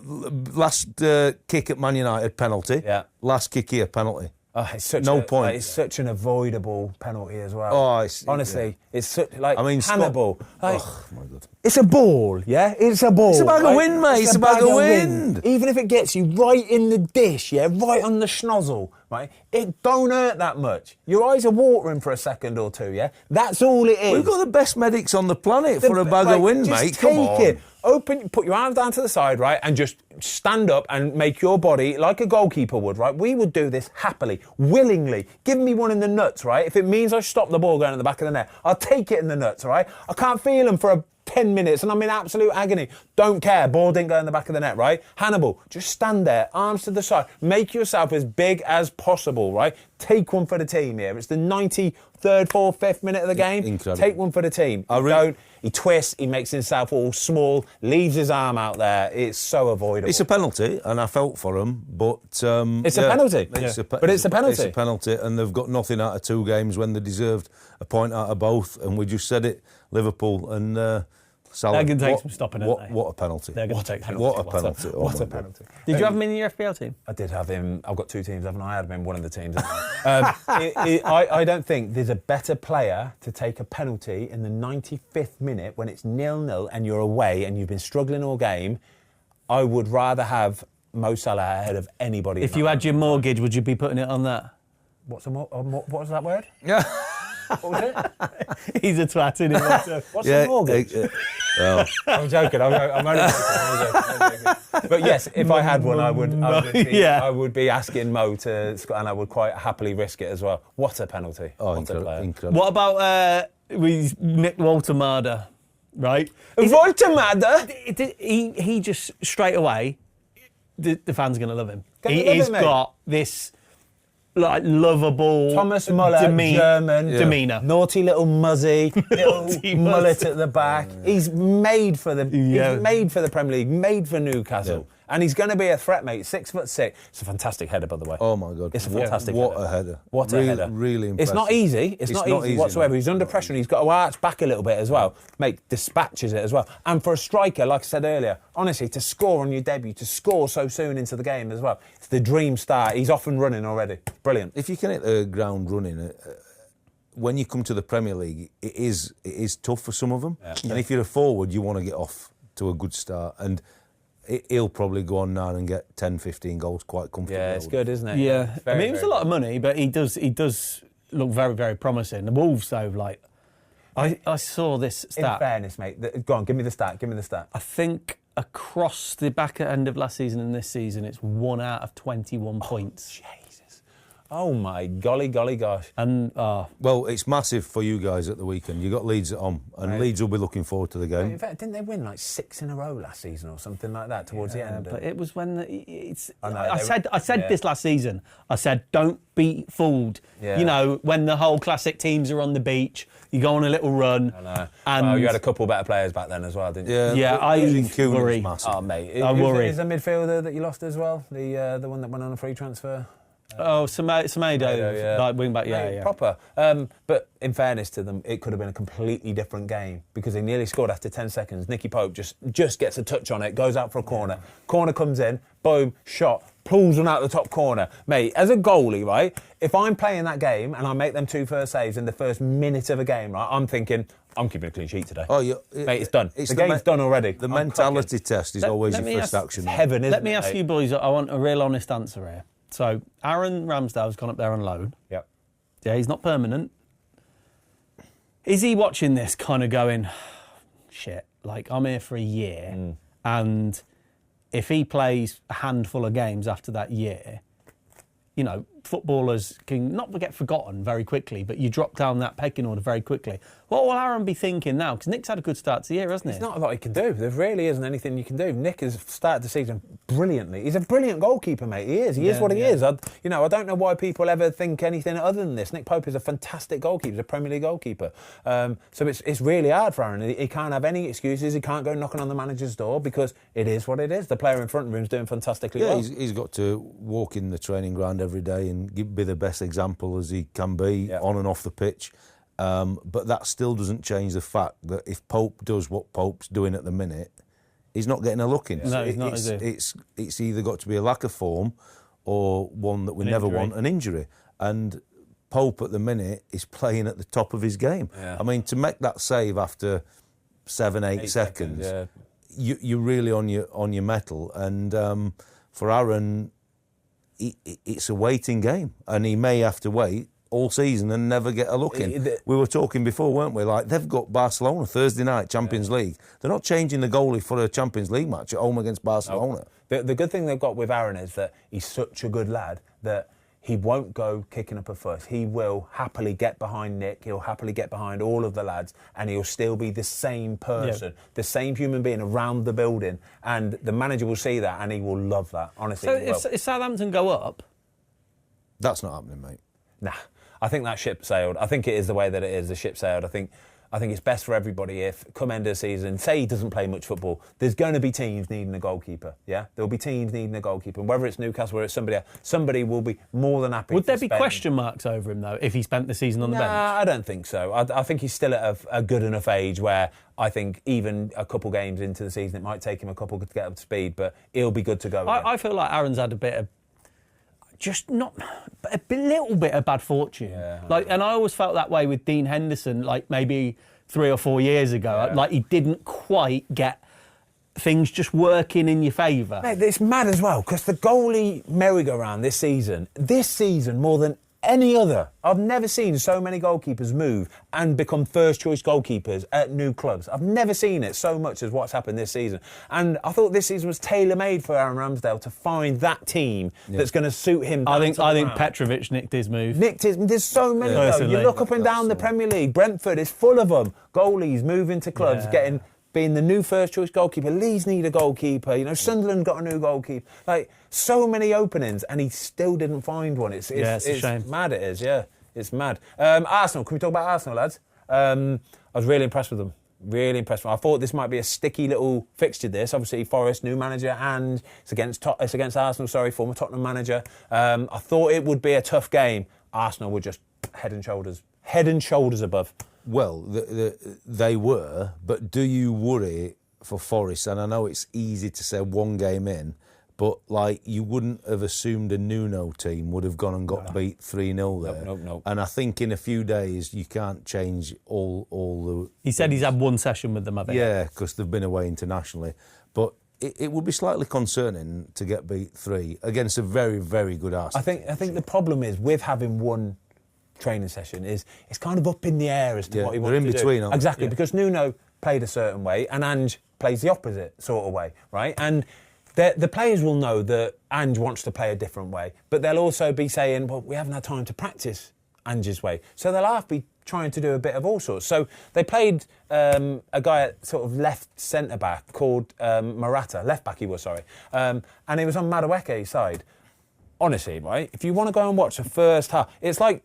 Last kick at Man United, penalty. Yeah. Last kick here, penalty.
Oh, it's such
point.
It's such an avoidable penalty as well.
Oh,
honestly, it's such, like, I mean, Hannibal.
Like, oh my God!
It's a ball, yeah. It's a ball.
It's a bag of wind, mate. It's a bag of wind.
Even if it gets you right in the dish, right on the schnozzle, right, it don't hurt that much. Your eyes are watering for a second or two, yeah. That's all it is.
We've got the best medics on the planet for a bag of wind, mate. Come on.
Take it. Open, put your arms down to the side, right, and just stand up and make your body like a goalkeeper would, right? We would do this happily, willingly. Give me one in the nuts, right? If it means I stop the ball going in the back of the net, I'll take it in the nuts, right? I can't feel them for 10 minutes and I'm in absolute agony. Don't care. Ball didn't go in the back of the net, right? Hannibal, just stand there, arms to the side. Make yourself as big as possible, right? take one for the team here. It's the 93rd, 4th, 5th minute of the game.
Incredible.
Take one for the team. He twists, he makes himself all small, leaves his arm out there. It's so avoidable.
It's a penalty, and I felt for him, but...
it's a penalty. But it's a penalty.
It's a penalty, and they've got nothing out of 2 games when they deserved a point out of both, and we just said it, Liverpool, and... Salah,
they're going to take some stopping, aren't they?
What a penalty.
They're going to take some.
What a penalty.
What a penalty.
Did you have him in your FPL team?
I did have him. I've got 2 teams, haven't I? I had him in one of the teams. I don't think there's a better player to take a penalty in the 95th minute when it's 0-0 and you're away and you've been struggling all game. I would rather have Mo Salah ahead of anybody.
If you had your mortgage, would you be putting it on that?
What was that word?
Yeah.
What was it?
He's a twat, isn't he?
What's the mortgage?
Well,
I'm joking. I'm only joking. But yes, if I had one, I would be asking Mo to, and I would quite happily risk it as well. What a penalty! What a player.
incredible.
What about Nick Walter-Marder, right?
Walter-Marder?
He just straight away, the fans are going to love him.
He's
got this like lovable
Thomas Muller, German
demeanour.
Naughty little muzzy, little mullet at the back. He's made for the he's made for the Premier League, made for Newcastle. And he's going to be a threat, mate. 6'6". It's a fantastic header, by the way.
Oh, my God.
It's a fantastic
header.
What
a header.
What a header.
Really impressive.
It's not easy. It's not easy whatsoever.
No.
He's under pressure and he's got to arch back a little bit as well. Mate, dispatches it as well. And for a striker, like I said earlier, honestly, to score on your debut, to score so soon into the game as well, it's the dream start. He's off and running already. Brilliant.
If you can hit the ground running... when you come to the Premier League, it is tough for some of them. Yeah. And if you're a forward, you want to get off to a good start. And he'll probably go on now and get 10, 15 goals quite comfortably.
Yeah, it's good, isn't it?
Yeah. I mean, it was a lot of money, but he does look very, very promising. The Wolves, though, like... I saw this stat.
In fairness, mate. Go on, give me the stat. I
think across the back end of last season and this season, it's 1 out of 21 points.
Jesus. Oh, my golly gosh.
And
well, it's massive for you guys at the weekend. You got Leeds at home, and Leeds will be looking forward to the game.
In fact, didn't they win like 6 in a row last season or something like that towards the end?
But it was when I said this last season. I said, don't be fooled.
Yeah.
You know, when the whole classic teams are on the beach, you go on a little run.
I know. And you had a couple better players back then as well, didn't you?
Yeah. I worry.
Massive.
Oh, mate.
I worry.
Is a midfielder that you lost as well? The one that went on a free transfer?
Semedo, like wing back, yeah.
Proper. But in fairness to them, it could have been a completely different game because they nearly scored after 10 seconds. Nicky Pope just gets a touch on it, goes out for a corner. Corner comes in, boom, shot, pulls one out the top corner. Mate, as a goalie, right, if I'm playing that game and I make them 2 first saves in the first minute of a game, right, I'm thinking, I'm keeping a clean sheet today.
Oh,
mate, it's done. The game's done already.
The mentality test is always your first action.
Heaven, isn't it?
Let me ask you boys, I want a real honest answer here. So, Aaron Ramsdale's gone up there on loan.
Yep.
Yeah, he's not permanent. Is he watching this kind of going, shit, like, I'm here for a year, and if he plays a handful of games after that year, you know, footballers can not get forgotten very quickly, but you drop down that pecking order very quickly. What will Aaron be thinking now? Because Nick's had a good start to the year, hasn't he?
There's not a lot he can do. There really isn't anything you can do. Nick has started the season brilliantly. He's a brilliant goalkeeper, mate. He is. He is what he is. I don't know why people ever think anything other than this. Nick Pope is a fantastic goalkeeper. He's a Premier League goalkeeper. So it's really hard for Aaron. He can't have any excuses. He can't go knocking on the manager's door because it is what it is. The player in front of him is doing fantastically well.
He's got to walk in the training ground every day and be the best example as he can be on and off the pitch. But that still doesn't change the fact that if Pope does what Pope's doing at the minute, he's not getting a look in.
No, he's not, is he?
It's either got to be a lack of form or one that we never want, an injury. And Pope at the minute is playing at the top of his game. Yeah. I mean, to make that save after 7-8 seconds, you're really on your mettle. And for Aaron, it's a waiting game, and he may have to wait all season and never get a look in. We were talking before, weren't we? Like, they've got Barcelona Thursday night, Champions League. They're not changing the goalie for a Champions League match at home against Barcelona.
No. The good thing they've got with Aaron is that he's such a good lad that he won't go kicking up a fuss. He will happily get behind Nick. He'll happily get behind all of the lads, and he'll still be the same person, the same human being around the building. And the manager will see that, and he will love that. Honestly,
so if Southampton go up,
that's not happening, mate.
Nah, I think that ship sailed. I think it is the way that it is. The ship sailed. I think it's best for everybody if, come end of the season, say he doesn't play much football, there's going to be teams needing a goalkeeper, yeah? There'll be teams needing a goalkeeper. And whether it's Newcastle or it's somebody else, somebody will be more than happy.
Would there be question marks over him, though, if he spent the season on the bench?
Nah, I don't think so. I think he's still at a good enough age where I think even a couple games into the season, it might take him a couple to get up to speed, but he'll be good to go again.
I feel like Aaron's had a bit of... just not a little bit of bad fortune.
Yeah,
and I always felt that way with Dean Henderson, like maybe 3 or 4 years ago.
Yeah.
Like he didn't quite get things just working in your favour.
Mate, it's mad as well because the goalie merry-go-round this season more than any other, I've never seen so many goalkeepers move and become first-choice goalkeepers at new clubs. I've never seen it so much as what's happened this season. And I thought this season was tailor-made for Aaron Ramsdale to find that team that's going to suit him.
I think Petrovic nicked his move.
There's so many. You look up and down the Premier League. Brentford is full of them. Goalies moving to clubs, being the new first-choice goalkeeper. Leeds need a goalkeeper. You know, Sunderland got a new goalkeeper. Like, so many openings, and he still didn't find one. It's
a shame.
Mad it is, yeah. It's mad. Arsenal, can we talk about Arsenal, lads? I was really impressed with them. Really impressed with them. I thought this might be a sticky little fixture, this. Obviously, Forest, new manager, and it's against Arsenal, former Tottenham manager. I thought it would be a tough game. Arsenal were just head and shoulders above.
Well, they were, but do you worry for Forest? And I know it's easy to say one game in, but like you wouldn't have assumed a Nuno team would have gone and got beat 3-0 there.
No.
And I think in a few days you can't change all the...
He said he's had one session with them, I think.
Yeah, because they've been away internationally. But it would be slightly concerning to get beat 3 against a very, very good Arsenal.
I think the problem is with having one training session is it's kind of up in the air as to what he wants to do.
They're in between, aren't they?
Exactly, because Nuno played a certain way and Ange plays the opposite sort of way, right? And the players will know that Ange wants to play a different way, but they'll also be saying, well, we haven't had time to practice Ange's way. So they'll have to be trying to do a bit of all sorts. So they played a guy at sort of left centre-back called Morata, left-back he was, sorry, and he was on Madueke's side. Honestly, right, if you want to go and watch the first half, it's like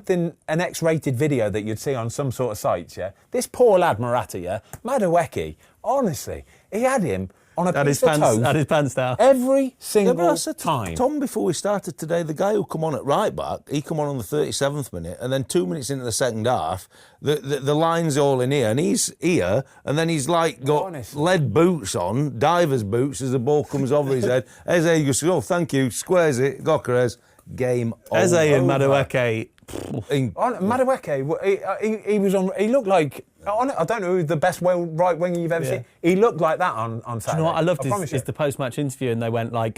an X-rated video that you'd see on some sort of sites, yeah? This poor lad, Morata, yeah? Madueke, honestly, he had him on a piece of toast.
Had his pants down.
Every single time.
Tom, before we started today, the guy who come on at right back, he come on the 37th minute, and then 2 minutes into the second half, the line's all in here, and he's here, and then he's like got lead boots on, diver's boots, as the ball comes over his head. Eze goes, oh, thank you, squares it, Gokeres, game over.
Eze and Madueke...
Madueke, he was on. He looked like I don't know who the best right winger you've ever seen. He looked like that on Saturday.
Do you know what I loved is the post-match interview, and they went they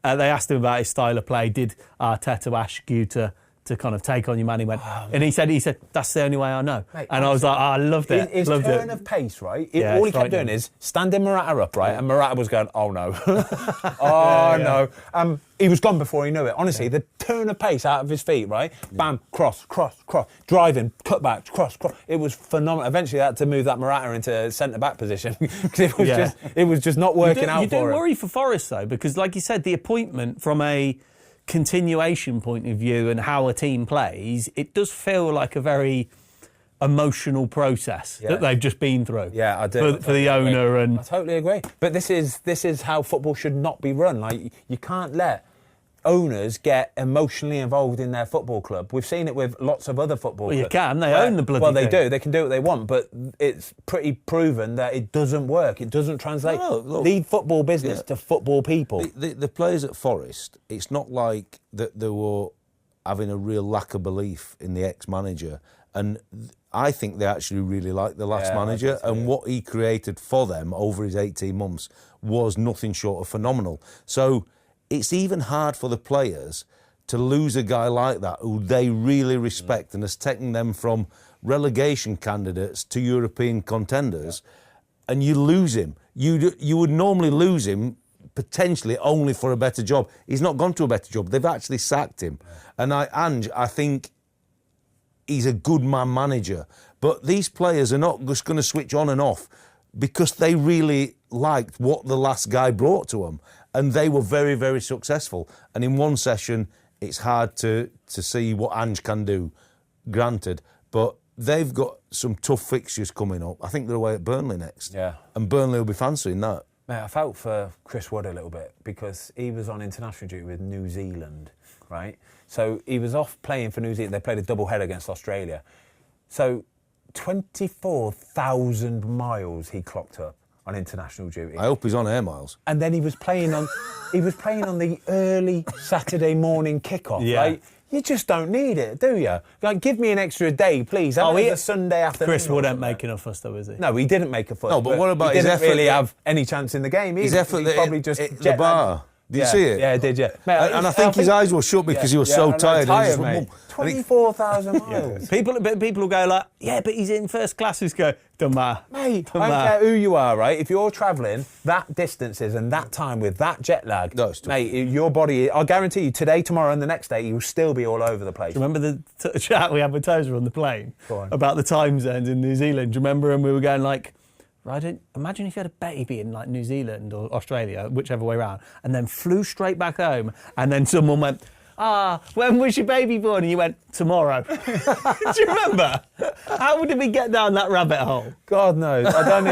asked him about his style of play. Did Arteta ask you to kind of take on your man? He went, and he said that's the only way I know. Mate, and I was like, I loved it.
His turn of pace, right? All he kept doing is standing Morata up, right? And Morata was going, oh no, no. He was gone before he knew it. Honestly, the turn of pace out of his feet, right? Bam, cross, driving, cut back, cross. It was phenomenal. Eventually, they had to move that Morata into centre-back position because it was just not working out for him.
You don't worry for Forest, though, because like you said, the appointment from a continuation point of view and how a team plays, it does feel like a very emotional process that they've just been through.
Yeah, I do.
For the owner, and
I totally agree. But this is how football should not be run. Like, you can't let owners get emotionally involved in their football club. We've seen it with lots of other football clubs.
You can. They own the bloody
Well, they
thing.
do. They can do what they want, but it's pretty proven that it doesn't work. It doesn't translate.
No, look,
leave football business to football people.
The players at Forest, it's not like that they were having a real lack of belief in the ex-manager. And I think they actually really liked the last manager, and what he created for them over his 18 months was nothing short of phenomenal. So it's even hard for the players to lose a guy like that who they really respect and has taken them from relegation candidates to European contenders, and you lose him. You would normally lose him potentially only for a better job. He's not gone to a better job. They've actually sacked him. And Ange, I think he's a good man manager. But these players are not just going to switch on and off because they really liked what the last guy brought to them. And they were very, very successful. And in one session, it's hard to to see what Ange can do, granted, but they've got some tough fixtures coming up. I think they're away at Burnley next.
Yeah.
And Burnley will be fancying that.
Mate, I felt for Chris Wood a little bit because he was on international duty with New Zealand, right? So he was off playing for New Zealand. They played a double header against Australia. So 24,000 miles he clocked up on international duty.
I hope he's on air miles.
And then he was playing on the early Saturday morning kickoff, right? You just don't need it, do you? Like, give me an extra day, please. A Sunday afternoon.
Chris Wood ain't making a fuss, though, is he?
No, he didn't make a fuss.
No, but what about
he
his
didn't
effort?
really have any chance in the game either.
His effort
he probably just
the bar. Did you see it?
Yeah, I did, yeah. Mate,
and I think his eyes were shut because he was so tired.
Tired, mate. 24,000 miles.
People will go like, yeah, but he's in first class. Just go, don't matter.
Mate, I don't care who you are, right? If you're travelling that distances and that time with that jet lag, mate, your body, I guarantee you, today, tomorrow and the next day, you'll still be all over the place.
Remember the chat we had with Tozer on the plane about the time zones in New Zealand? Do you remember when we were going like, imagine if you had a baby in like New Zealand or Australia, whichever way around, and then flew straight back home, and then someone went, when was your baby born? And you went, tomorrow. Do you remember? How did we get down that rabbit hole?
God knows. I don't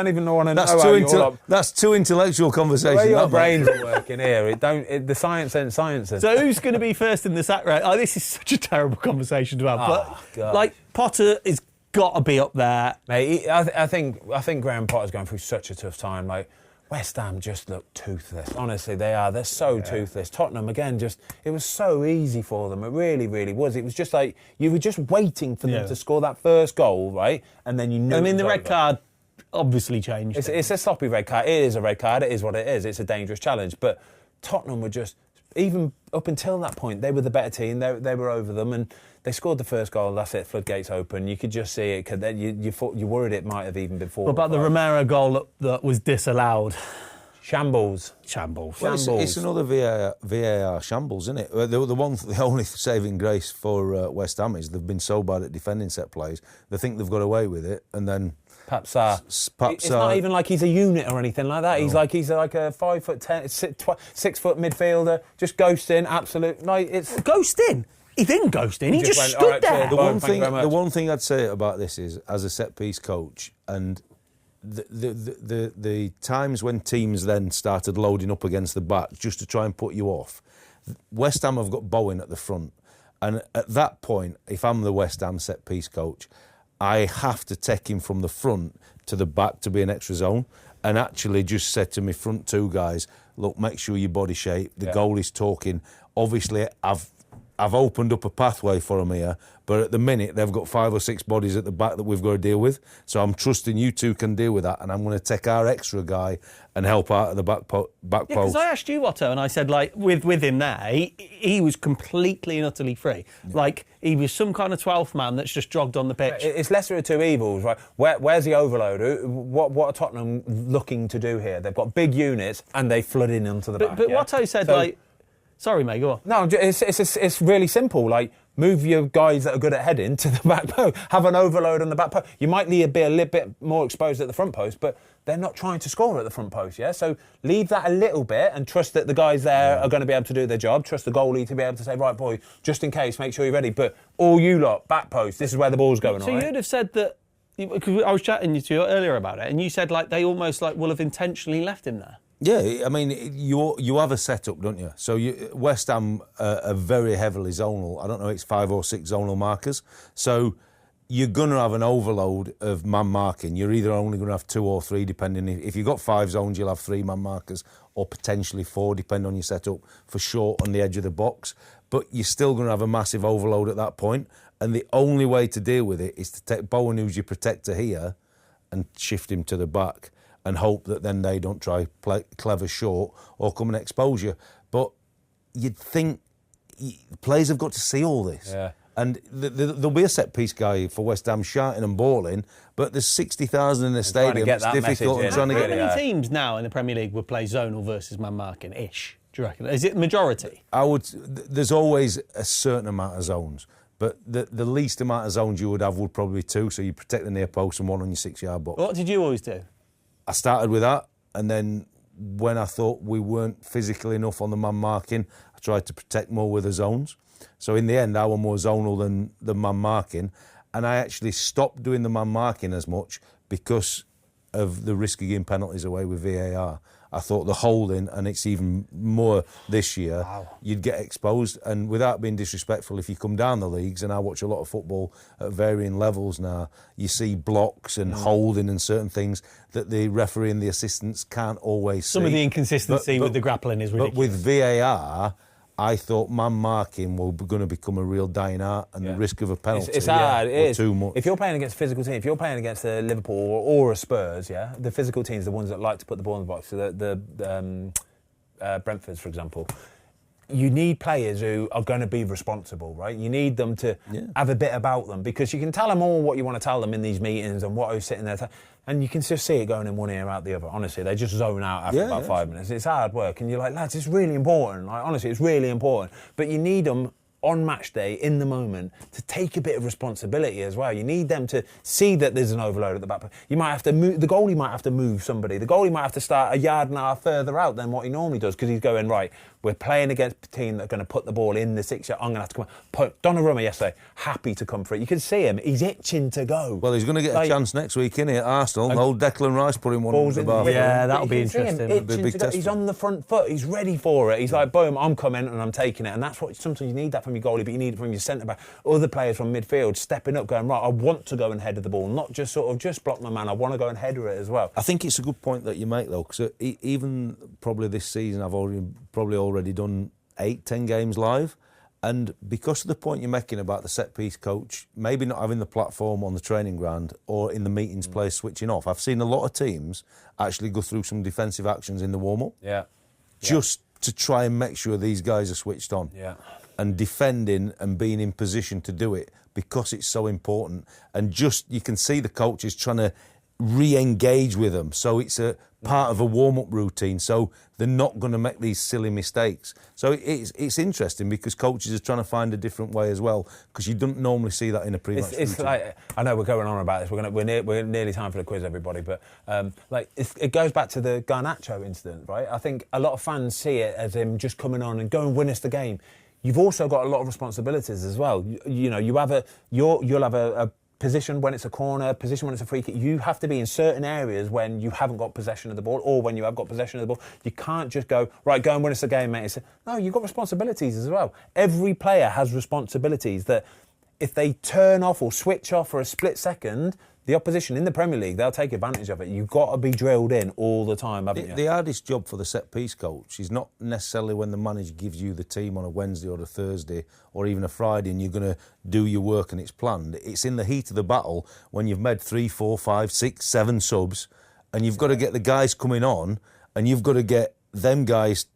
even want to know how you're
That's too intellectual conversation.
The way your brains are working here, the science ain't science.
So who's going to be first in the sack race? Oh, this is such a terrible conversation to have. But like Potter is got to be up there,
mate. I think Graham Potter's going through such a tough time. Like West Ham just look toothless. Honestly, they are. They're so toothless. Tottenham again, it was so easy for them. It really, really was. It was just like you were just waiting for them to score that first goal, right? And then you knew.
I mean, the red card obviously changed.
It's a sloppy red card. It is a red card. It is what it is. It's a dangerous challenge. But Tottenham were just, even up until that point, they were the better team. They were over them, and they scored the first goal. That's it. Floodgates open. You could just see it. You worried it might have even been 4.
What about the Romero goal that was disallowed?
Shambles.
Well, it's another VAR shambles, isn't it? The only saving grace for West Ham is they've been so bad at defending set plays. They think they've got away with it, and then
It's not even like he's a unit or anything like that. No. He's like a 5'10", 6 foot midfielder, just ghosting. Absolute, like it's
ghosting. He didn't ghost in. He just stood there.
The one thing I'd say about this is, as a set piece coach, and the times when teams then started loading up against the back just to try and put you off, West Ham have got Bowen at the front, and at that point, if I'm the West Ham set piece coach, I have to take him from the front to the back to be an extra zone, and actually just said to my front two guys, look, make sure your body shape. The goalie's talking. Obviously, I've opened up a pathway for them here, but at the minute they've got 5 or 6 bodies at the back that we've got to deal with. So I'm trusting you two can deal with that, and I'm going to take our extra guy and help out at the back post.
Because I asked you, Otto, and I said, like, with him there, he was completely and utterly free. Yeah. Like, he was some kind of 12th man that's just jogged on the pitch.
It's lesser of two evils, right? Where's the overload? What are Tottenham looking to do here? They've got big units, and they flood in onto the back.
But Otto said, sorry, mate, go on.
No, it's really simple. Like, move your guys that are good at heading to the back post. Have an overload on the back post. You might be a little bit more exposed at the front post, but they're not trying to score at the front post, yeah? So leave that a little bit and trust that the guys there are going to be able to do their job. Trust the goalie to be able to say, right, boy, just in case, make sure you're ready. But all you lot, back post, this is where the ball's going,
So you'd have said that, because I was chatting to you earlier about it, and you said, like, they almost, like, will have intentionally left him there.
Yeah, I mean, you have a setup, don't you? So West Ham are very heavily zonal. I don't know, it's 5 or 6 zonal markers. So you're going to have an overload of man marking. You're either only going to have 2 or 3, depending. If you've got 5 zones, you'll have 3 man markers, or potentially 4, depending on your setup, for short on the edge of the box. But you're still going to have a massive overload at that point. And the only way to deal with it is to take Bowen, who's your protector here, and shift him to the back, and hope that then they don't try play clever short or come and expose you. But you'd think players have got to see all this.
Yeah.
And there'll be a set-piece guy for West Ham shouting and bawling, but there's 60,000 in the stadium. It's difficult.
How many teams now in the Premier League would play zonal versus man marking-ish, do you reckon? Is it majority?
There's always a certain amount of zones. But the least amount of zones you would have would probably be 2, so you protect the near post and 1 on your 6-yard box.
What did you always do?
I started with that, and then when I thought we weren't physical enough on the man marking, I tried to protect more with the zones. So in the end, I was more zonal than man marking, and I actually stopped doing the man marking as much because of the risk of getting penalties away with VAR. I thought the holding, and it's even more this year, you'd get exposed. And without being disrespectful, if you come down the leagues, and I watch a lot of football at varying levels now, you see blocks and holding and certain things that the referee and the assistants can't always see.
Some of the inconsistency with the grappling is ridiculous.
But with VAR, I thought man marking was going to become a real dying art, and the risk of a penalty
it's hard. It is
too much.
If you're playing against a physical team, if you're playing against a Liverpool or a Spurs, the physical teams, the ones that like to put the ball in the box, so the Brentfords, for example, you need players who are going to be responsible, right? You need them to have a bit about them, because you can tell them all what you want to tell them in these meetings and who's sitting there. And you can just see it going in one ear, out the other. Honestly, they just zone out after about 5 minutes. It's hard work. And you're like, lads, it's really important. Like, honestly, it's really important. But you need them on match day, in the moment, to take a bit of responsibility as well. You need them to see that there's an overload at the back. You might have to move, the goalie might have to move somebody. The goalie might have to start a yard and a half further out than what he normally does, because he's going, right, we're playing against a team that's going to put the ball in the 6 yard. I'm going to have to come on. Donnarumma yesterday, happy to come for it. You can see him. He's itching to go.
Well, he's going to get a chance next week, isn't he, at Arsenal? Old Declan Rice put him one in the bar.
Yeah, that'll be interesting.
He's on the front foot. He's ready for it. He's like, boom, I'm coming and I'm taking it. And that's what sometimes you need that from your goalie, but you need it from your centre-back. Other players from midfield stepping up, going, right, I want to go and header the ball, not just sort of just block my man. I want to go and header it as well.
I think it's a good point that you make, though, because even probably this season I've already done 8-10 games live, and because of the point you're making about the set piece coach maybe not having the platform on the training ground or in the meetings place switching off, I've seen a lot of teams actually go through some defensive actions in the warm-up just to try and make sure these guys are switched on and defending and being in position to do it, because it's so important. And just you can see the coaches trying to re-engage with them, so it's a part of a warm-up routine, so they're not going to make these silly mistakes. So it's interesting, because coaches are trying to find a different way as well, because you don't normally see that in a pre-match routine.
Like, I know we're going on about this, we're nearly time for the quiz, everybody, but it goes back to the Garnacho incident, right? I think a lot of fans see it as him just coming on and go and win us the game. You've also got a lot of responsibilities as well. You'll have a position when it's a corner, position when it's a free kick. You have to be in certain areas when you haven't got possession of the ball, or when you have got possession of the ball. You can't just go, right, go and win us the game, mate. No, you've got responsibilities as well. Every player has responsibilities that if they turn off or switch off for a split second, the opposition in the Premier League, they'll take advantage of it. You've got to be drilled in all the time, haven't you?
The hardest job for the set-piece coach is not necessarily when the manager gives you the team on a Wednesday or a Thursday or even a Friday and you're going to do your work and it's planned. It's in the heat of the battle when you've made 3, 4, 5, 6, 7 subs, and you've got to get the guys coming on, and you've got to get them guys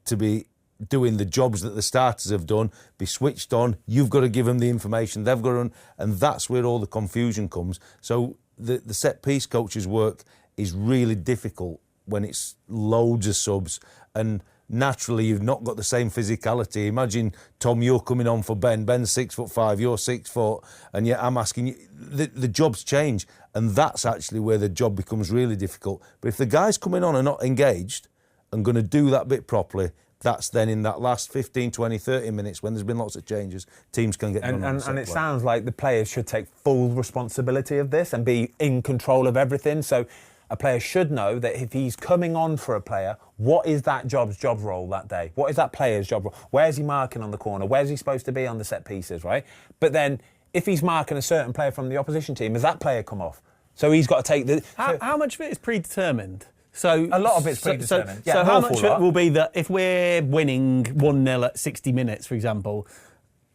to be doing the jobs that the starters have done, be switched on. You've got to give them the information, they've got to run, and that's where all the confusion comes. So the set-piece coach's work is really difficult when it's loads of subs, and naturally you've not got the same physicality. Imagine, Tom, you're coming on for Ben. Ben's 6'5", you're 6 foot, and yet I'm asking you, the jobs change, and that's actually where the job becomes really difficult. But if the guys coming on are not engaged and going to do that bit properly, that's then in that last 15, 20, 30 minutes when there's been lots of changes, teams can get done.
And it sounds like the players should take full responsibility of this and be in control of everything. So a player should know that if he's coming on for a player, what is that job role that day? What is that player's job role? Where's he marking on the corner? Where's he supposed to be on the set pieces, right? But then if he's marking a certain player from the opposition team, has that player come off? So he's got to take the...
How much of it is predetermined? So
a lot of it's predetermined.
So how much of it will be that if we're winning 1-0 at 60 minutes, for example,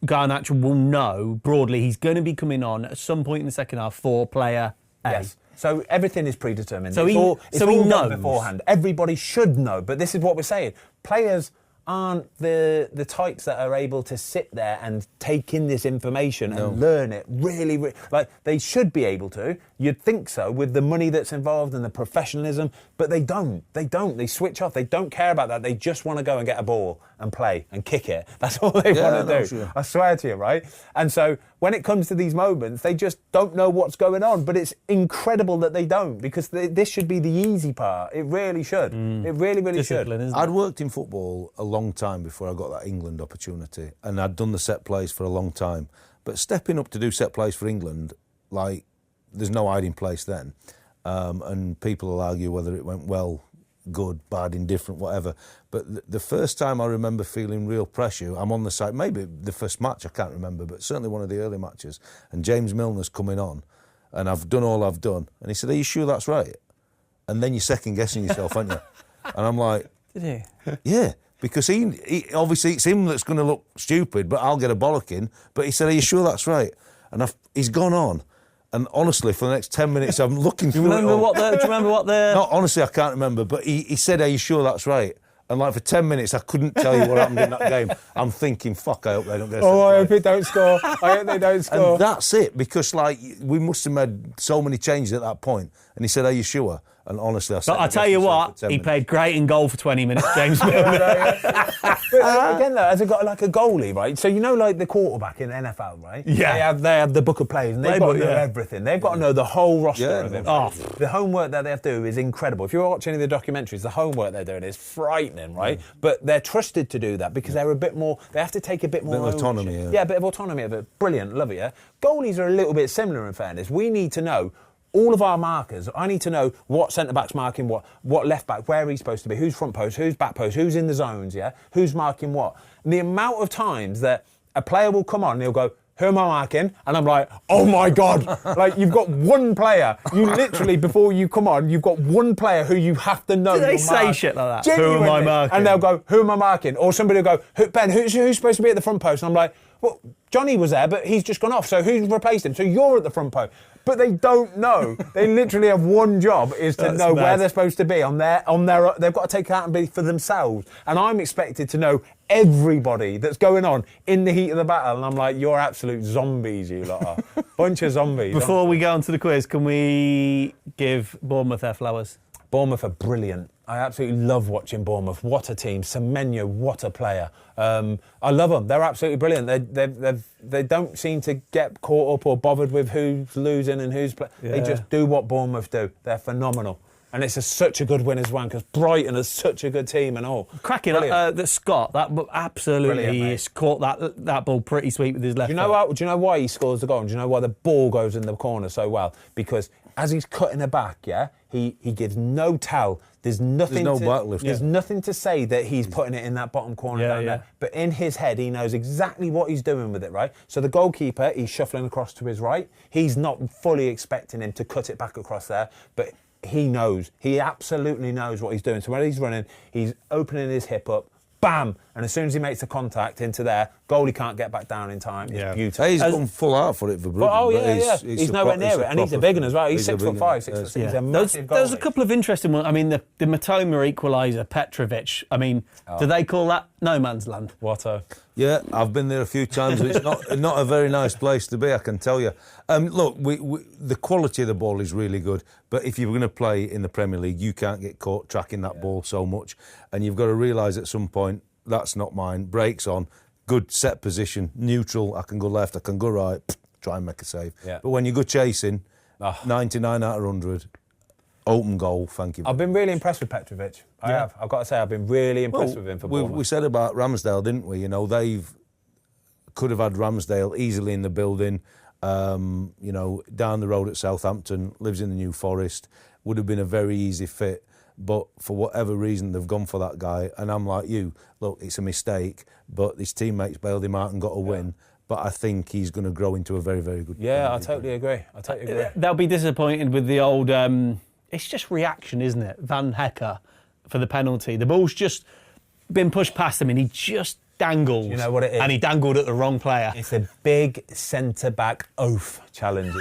Garnacho will know broadly he's going to be coming on at some point in the second half for player A.
Yes. So everything is predetermined.
So
he
knows
beforehand. Everybody should know, but this is what we're saying. Players aren't the types that are able to sit there and take in this information and learn it really, like they should be able to. You'd think so with the money that's involved and the professionalism, but they don't. They switch off. They don't care about that. They just want to go and get a ball and play and kick it. That's all they want to do. Sure. I swear to you, right? And so when it comes to these moments, they just don't know what's going on. But it's incredible that they don't, because this should be the easy part. It really should. It really, really
Discipline,
should.
isn't it?
I'd worked in football a long time before I got that England opportunity, and I'd done the set plays for a long time. But stepping up to do set plays for England, like, there's no hiding place then. And people will argue whether it went well, good, bad, indifferent, whatever. But the first time I remember feeling real pressure, I'm on the side, maybe the first match, I can't remember, but certainly one of the early matches, and James Milner's coming on, and I've done all I've done. And he said, "Are you sure that's right?" And then you're second-guessing yourself, aren't you? And I'm like...
Did he?
Yeah, because he obviously it's him that's going to look stupid, but I'll get a bollocking. But he said, "Are you sure that's right?" And he's gone on. And honestly, for the next 10 minutes, I'm looking through it all.
Do you remember what the...
No, honestly, I can't remember. But he said, "Are you sure that's right?" And like for 10 minutes, I couldn't tell you what happened in that game. I'm thinking, fuck, I hope they don't get a
Oh, I
set
hope
play.
it don't score. I hope they don't score.
And that's it, because like we must have made so many changes at that point. And he said, "Are you sure?" And honestly,
But I tell you what, he played great in goal for 20 minutes, James Milner.
But again, though, as a goalie, right? So you know, like the quarterback in the NFL, right?
Yeah.
They have the book of plays, and they've got to know everything. They've got to know the whole roster
Yeah,
of it.
Oh.
The homework that they have to do is incredible. If you're watching any of the documentaries, the homework they're doing is frightening, right? But they're trusted to do that because they're a bit more. They have to take a bit more
of autonomy,
ownership.
yeah.
A bit of autonomy of it. Brilliant, love it. Yeah. Goalies are a little bit similar in fairness. We need to know all of our markers. I need to know what centre-back's marking what left-back, where he's supposed to be, who's front post, who's back post, who's in the zones, yeah? Who's marking what. And the amount of times that a player will come on and he'll go, "Who am I marking?" And I'm like, "Oh my God." Like, you've got one player. You literally, before you come on, you've got one player who you have to know.
Do they
you're
say
marking.
shit like that?
Genuinely.
Who am I marking?
And they'll go, "Who am I marking?" Or somebody will go, "Ben, who's supposed to be at the front post?" And I'm like, "Well, Johnny was there, but he's just gone off. So who's replaced him? So you're at the front post." But they don't know. They literally have one job, is to know where they're supposed to be on their. They've got to take accountability for themselves. And I'm expected to know everybody that's going on in the heat of the battle. And I'm like, "You're absolute zombies, you lot are." Bunch of zombies.
Before we go on to the quiz, can we give Bournemouth their flowers?
Bournemouth are brilliant. I absolutely love watching Bournemouth. What a team. Semenyo, what a player. I love them. They're absolutely brilliant. They don't seem to get caught up or bothered with who's losing and who's playing.
Yeah.
They just do what Bournemouth do. They're phenomenal. And it's such a good win as well, because Brighton is such a good team and all.
Cracking.
Brilliant.
That Scott, that absolutely,
Brilliant, mate.
he's caught that ball pretty sweet with his left
Do
foot.
you know why he scores the goal? And do you know why the ball goes in the corner so well? Because as he's cutting it back, yeah, he gives no tell. There's nothing.
There's no backlift.
There's nothing to say that he's putting it in that bottom corner down there. But in his head, he knows exactly what he's doing with it, right? So the goalkeeper, he's shuffling across to his right. He's not fully expecting him to cut it back across there, but he knows. He absolutely knows what he's doing. So when he's running, he's opening his hip up, bam! And as soon as he makes the contact into there, goalie can't get back down in time. It's beautiful.
He's gone full out for it for Brugge.
He's nowhere near it, and he's a big one as well. He's 6'5", 6'6". He's a massive goalie.
There's a couple of interesting ones. I mean, the Matoma equaliser, Petrovic. I mean, do they call that no man's land?
What a...
Yeah, I've been there a few times. It's not a very nice place to be, I can tell you. Look, the quality of the ball is really good, but if you're going to play in the Premier League, you can't get caught tracking that ball so much, and you've got to realise at some point, that's not mine. Brakes on, good set position, neutral, I can go left, I can go right, try and make a save.
Yeah.
But when you go chasing, 99 out of 100, open goal, thank you.
I've been really impressed with Petrovic. I have. I've got to say, I've been really impressed with him for Bournemouth.
We said about Ramsdale, didn't we? You know, could have had Ramsdale easily in the building. Down the road at Southampton, lives in the New Forest, would have been a very easy fit. But for whatever reason, they've gone for that guy. And I'm like you, look, it's a mistake, but his teammates bailed him out and got a win. But I think he's going to grow into a very, very good player.
Yeah, I totally agree.
They'll be disappointed with the old... it's just reaction, isn't it? Van Hecker for the penalty. The ball's just been pushed past him and he just dangles.
You know what it is?
And he dangled at the wrong player.
It's a big centre-back oath challenge.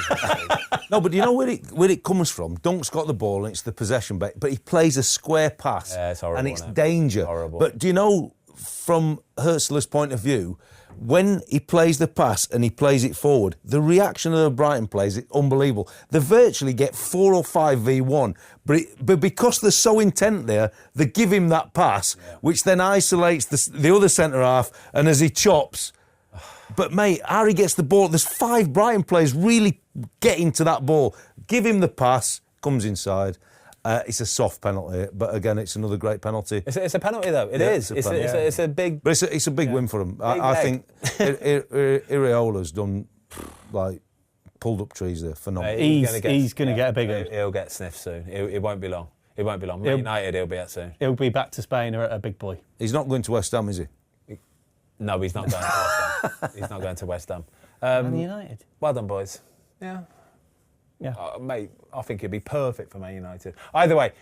No, but do you know where it comes from? Dunk's got the ball and it's the possession bet, but he plays a square pass.
Yeah, it's horrible,
and it's
isn't it?
danger.
Horrible.
But do you know, from Hurtzler's point of view, when he plays the pass and he plays it forward, the reaction of the Brighton players is unbelievable. They virtually get 4 or 5 v1, but because they're so intent there, they give him that pass, which then isolates the other centre half, and as he chops, But, mate, Harry gets the ball. There's 5 Brighton players really getting to that ball. Give him the pass, comes inside. It's a soft penalty, but again, it's another great penalty.
It's a penalty, though. It is. It's a big...
But it's a big win for him. I think Iraola's done, pulled up trees there. Phenomenal.
He's going to get a big one.
He'll get sniffed soon. It won't be long. It won't be long. Man United, he'll be out soon.
He'll be back to Spain or a big boy.
He's not going to West Ham, is he?
No, he's not going to West Ham. He's not going to West Ham.
Man United.
Well done, boys.
Yeah.
Mate, I think he'd be perfect for Man United. Either way,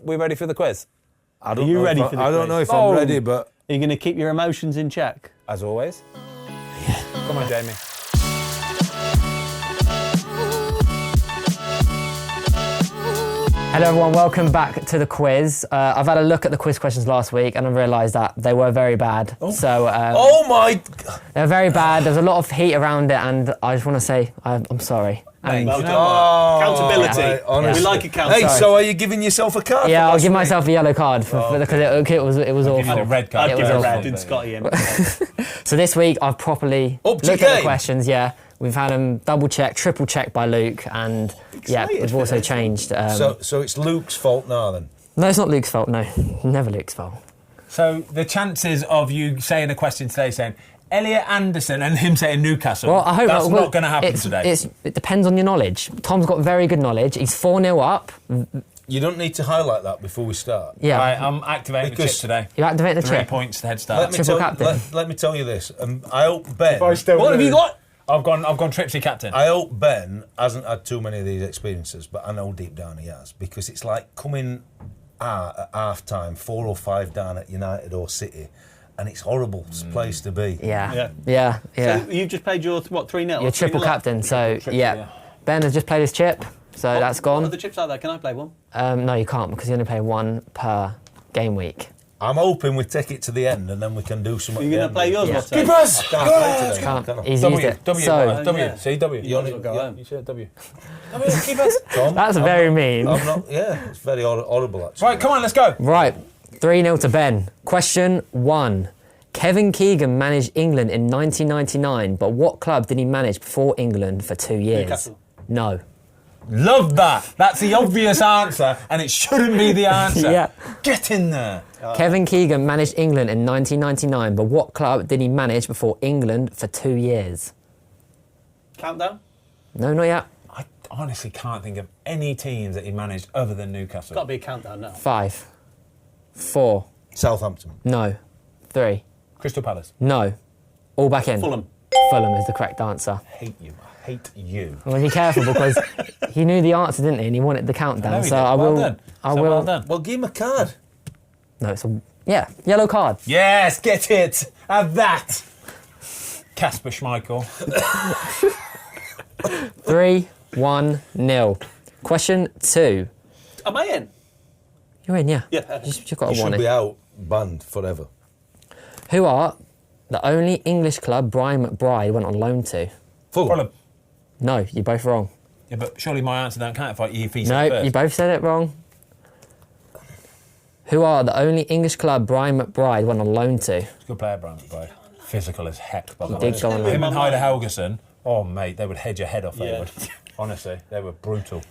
we ready for the quiz?
I don't know if I'm ready, but...
Are you going to keep your emotions in check?
As always. Come on, Jamie.
Hello everyone, welcome back to the quiz. I've had a look at the quiz questions last week and I realised that they were very bad.
Oh.
So,
oh my...
They were very bad, there's a lot of heat around it and I just want to say I'm sorry. And
Accountability.
Honestly.
We like accountability.
Hey, so are you giving yourself a card?
Yeah, I'll give myself a yellow card because it was awful.
Give you the red card.
I'd
It
give
was
it
awful.
red in Scotty.
So this week I've properly looked at the questions, We've had them double checked, triple checked by Luke and we've also changed.
So it's Luke's fault now then?
No, it's not Luke's fault, no. Never Luke's fault.
So the chances of you saying a question today saying Elliot Anderson and him saying Newcastle,
well, I hope
that's not going to happen today.
It depends on your knowledge. Tom's got very good knowledge. He's 4-0 up.
You don't need to highlight that before we start.
Yeah.
Right, I'm activating the chip today.
You activate the
3
chip?
points to head start.
Let me tell you this. I hope Ben...
What have you got? I've gone Tripsy captain.
I hope Ben hasn't had too many of these experiences, but I know deep down he has, because it's like coming at half-time, 4 or 5 down at United or City, and it's horrible place to be.
Yeah.
So you've just played your, 3-0?
You're triple captain, so Ben has just played his chip, so that's gone.
What are the chips out there? Can I play one?
No, you can't, because you only play one per game week.
I'm hoping we take it to to the end and we can do something.
Are you going to play yours, Watto?
Keep us! I can't play today.
Can't. He's used it.
W. See, W.
You
said W.
Keep us. Tom,
That's very mean.
It's very horrible, actually.
Right, come on, let's go.
Right, 3-0 to Ben. Question 1. Kevin Keegan managed England in 1999, but what club did he manage before England for 2 years?
Newcastle.
No.
Love that. That's the obvious answer, and it shouldn't be the answer.
Yeah.
Get in there.
Kevin Keegan managed England in 1999, but what club did he manage before England for 2 years?
Countdown?
No, not yet.
I honestly can't think of any teams that he managed other than Newcastle.
Got to be a countdown now.
5, 4,
Southampton.
no, 3,
Crystal Palace.
no. All back in.
Fulham.
Fulham is the correct answer.
I hate you.
Well, be careful because he knew the answer, didn't he? And he wanted the countdown. So I will.
Well done.
Well, give him a card.
No, it's a yellow card.
Yes, get it. Have that. Casper Schmeichel.
3-1-0. Question 2.
Am I in?
You're in, yeah.
Yeah.
You've got
He
to
should
want
be
it.
out, banned forever.
Who are the only English club Brian McBride went on loan to?
Fulham.
No, you're both wrong.
Yeah, but surely my answer don't count if he said
No,
first.
you both said it wrong. Who are the only English club Brian McBride went on loan to?
He's a good player, Brian McBride. Physical as heck, by the way.
did go on loan.
Him and Heider Helgeson, oh, mate, they would head your head off, they would. Honestly, they were brutal.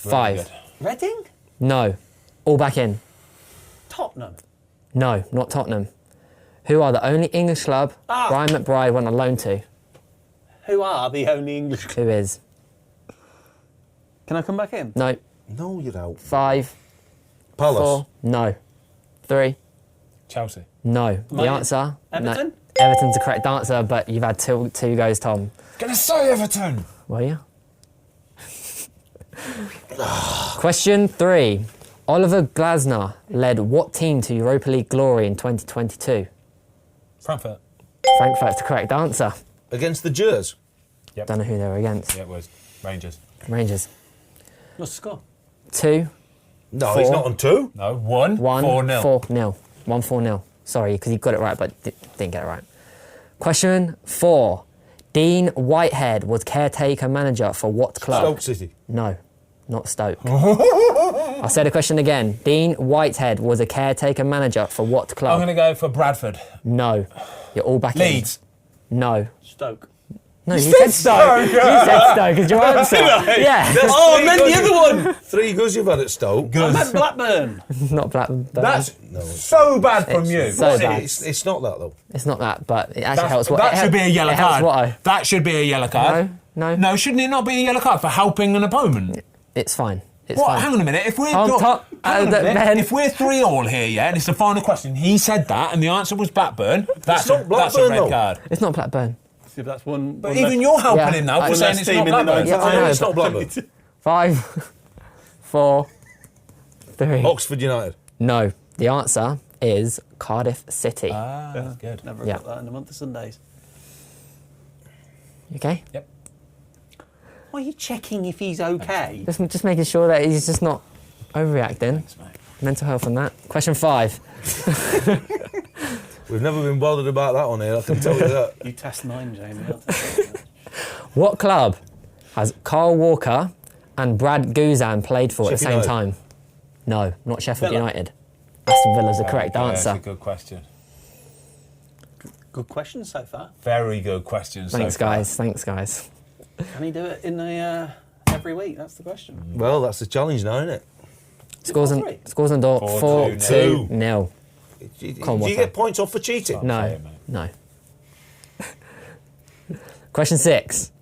Really
5.
good.
Reading?
No. All back in.
Tottenham.
No, not Tottenham. Who are the only English club Brian McBride went on loan to?
Who are the only English club?
Who is?
Can I come back in?
No.
No, you're out.
5,
Palace.
4, no. 3,
Chelsea.
no. The answer?
Everton?
No. Everton's the correct answer, but you've had two goes, Tom.
Gonna say Everton.
Were you? Question 3. Oliver Glasner led what team to Europa League glory in 2022?
Frankfurt.
Frankfurt's the correct answer.
Against the Jers.
Yep.
Don't know who they were against.
Yeah, it was Rangers.
Rangers.
What's the score?
2,
No,
4.
he's not on 2.
No, 1.
1,
4-0.
4-0. 1-4-0. Sorry, because he got it right, but didn't get it right. Question 4. Dean Whitehead was caretaker manager for what club?
Stoke City.
No, not Stoke. I'll say the question again. Dean Whitehead was a caretaker manager for what club?
I'm going to go for Bradford.
No. You're all back
Leeds.
in. No.
Stoke.
No, you said Stoke. You said Stoke is your answer. Yeah.
Oh, and then the other one.
3 goals you've had at Stoke.
I meant Blackburn.
Not Blackburn.
That's so bad from you.
So bad.
It's not that, though.
It's not that, but it actually helps.
That should be a yellow
it helps
card.
Watto.
That should be a yellow card.
No.
Shouldn't it not be a yellow card for helping an opponent?
It's fine. It's
What?
fine.
Hang on a minute. If we're
Hang on a minute.
if we're 3-3, yeah, and it's the final question, he said that, and the answer was Blackburn. That's
not
a
Blackburn,
red
though.
card.
It's not Blackburn.
See if that's one.
But even you're helping him now for
One
saying
less
it's
team
not
in the
Blackburn.
Yeah, I know,
It's not
but-
Blackburn.
5, 4, 3.
Oxford United.
No. The answer is Cardiff City.
That's good.
Never
Yeah.
got that in a month of Sundays.
You okay?
Yep.
Why are you checking if he's okay?
Just making sure that he's just not overreacting.
Thanks, mate.
Mental health on that. Question 5.
We've never been bothered about that on here, I can tell you that.
You test 9, Jamie.
What club has Carl Walker and Brad Guzan played for at the
Sheffield
same
United.
time? No, not Sheffield
Villa.
United. Aston Villa's the correct
That's a
answer.
good question.
Good question so far.
Very good question.
Thanks,
so far.
guys. Thanks, guys.
Can he do it in the every week? That's the question.
Well, that's the challenge now, isn't it?
Scores on the door.
4-2.
4-2-0.
Do
Come on,
you
Walker.
get points off for cheating?
No,
Say it, mate.
no. Question 6.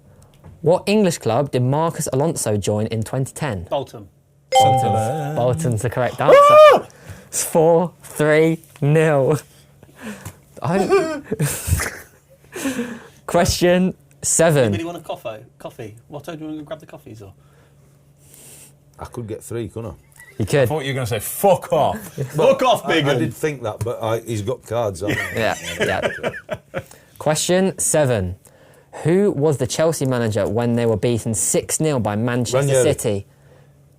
What English club did Marcus Alonso join in 2010?
Bolton.
Bolton's the correct answer. It's 4-3-0. Question 7.
Anybody want a coffee? What do you want to grab the coffees or?
I could get 3, couldn't I?
You
I
could.
thought you were going to say fuck off.
Fuck off, big
I did think that, but he's got cards, hasn't he?
Yeah. Question 7. Who was the Chelsea manager when they were beaten 6-0 by Manchester
Ranieri.
City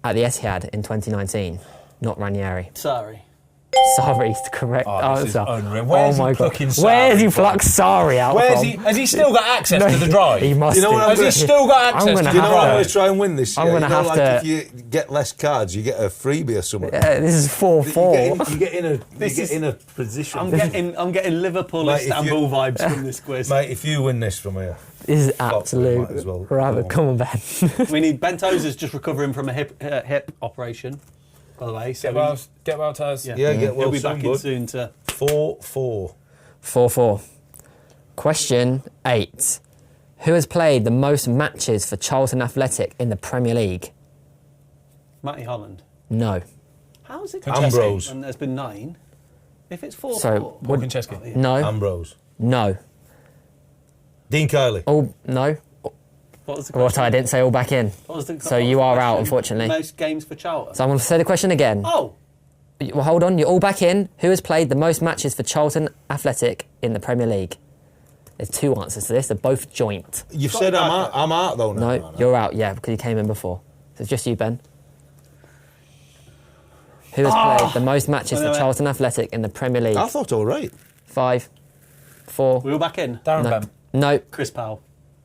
at the Etihad in 2019? Not Ranieri.
Sorry.
Sorry is the correct
Oh, this is
answer.
unreal. Where's he
my God.
plucking
Where's
Sarri
he
from?
plucked Sorry out from?
Has he still got access to the drive?
He must
You know
do.
what I'm
Has he
gonna-
still got access
I'm
to
gonna
the
You know what I'm going
drive?
to try and win this
I'm
year?
gonna
You know,
have
like
to-
if you get less cards, you get a freebie or something.
This is 4-4.
You get in a position.
I'm getting Liverpool
Mate, if
Istanbul vibes from this quiz.
Mate, if you win this from here,
This is
might
absolute
as well.
rabbit. Come on, Ben.
We need Ben Tozer's just recovering from a hip operation, by the way. So
Get well, Taz.
yeah, get well
he'll be
soon,
back in
bud.
soon to.
4-4.
4-4. Question 8. Who has played the most matches for Charlton Athletic in the Premier League?
Matty Holland.
No.
How's it?
Ambrose.
And there's been 9. If it's 4-4.
So,
Paul Konchesky.
No.
Ambrose.
No.
Dean Kiley.
All no.
What was the
What
question?
I didn't say all back in.
What was the-
So
what was
you
the
are out,
question?
unfortunately.
Most games for Charlton.
So I'm going to say the question again.
Oh,
Well, hold on. You're all back in. Who has played the most matches for Charlton Athletic in the Premier League? There's 2 answers to this. They're both joint.
You've
Got
said
it
I'm
back.
out. I'm out though now.
No, you're out. Yeah, because you came in before. So it's just you, Ben. Who has played the most matches for
Wait.
Charlton Athletic in the Premier League?
I thought all right.
5, 4.
we were back in.
Darren
No.
Bem.
No.
Chris Powell.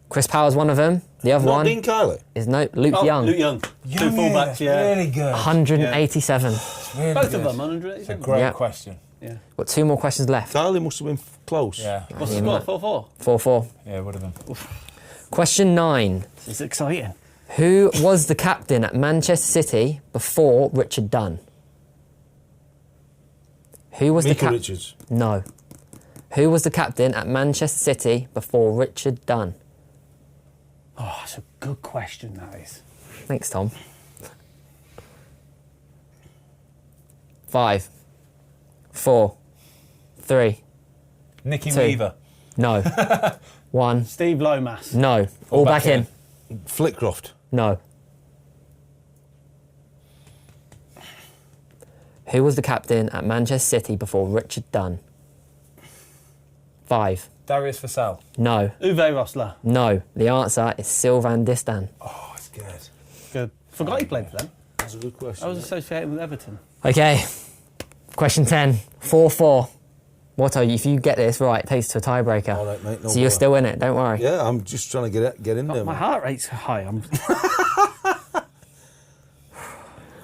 Chris Power's one of them. The other
Not
one
Dean Kiley.
is no. Luke
Oh,
Young.
Luke Young. 2 fullbacks, yeah.
Really good.
187.
Really
Both
good.
of them,
It's a
187.
great
Yeah.
question.
Yeah.
Got 2 more questions left.
Kiley must have been close.
Yeah.
What's the score? 4-4.
4-4.
Yeah, it would have been.
Question 9.
This is exciting.
Who was the captain at Manchester City before Richard Dunn? Who was the
Mika
captain?
Richards.
No. Who was the captain at Manchester City before Richard Dunn?
Oh, that's a good question, that is.
Thanks, Tom. 5, 4, 3.
Nicky
2.
Weaver.
No. 1.
Steve Lomas.
No. All back in.
Flitcroft.
No. Who was the captain at Manchester City before Richard Dunn? 5.
Darius Vassell.
No.
Uwe Rosler.
No. The answer is Sylvain Distin.
Oh, it's good.
Good. Forgot he played for them.
That's a good question.
I was associated with Everton.
Okay. Question 10. 4-4. Watto, if you get this right, it takes to a tiebreaker.
All right, mate, no
so you're
bother.
still in it, don't worry.
Yeah, I'm just trying to get in there.
My
mate.
heart rate's high.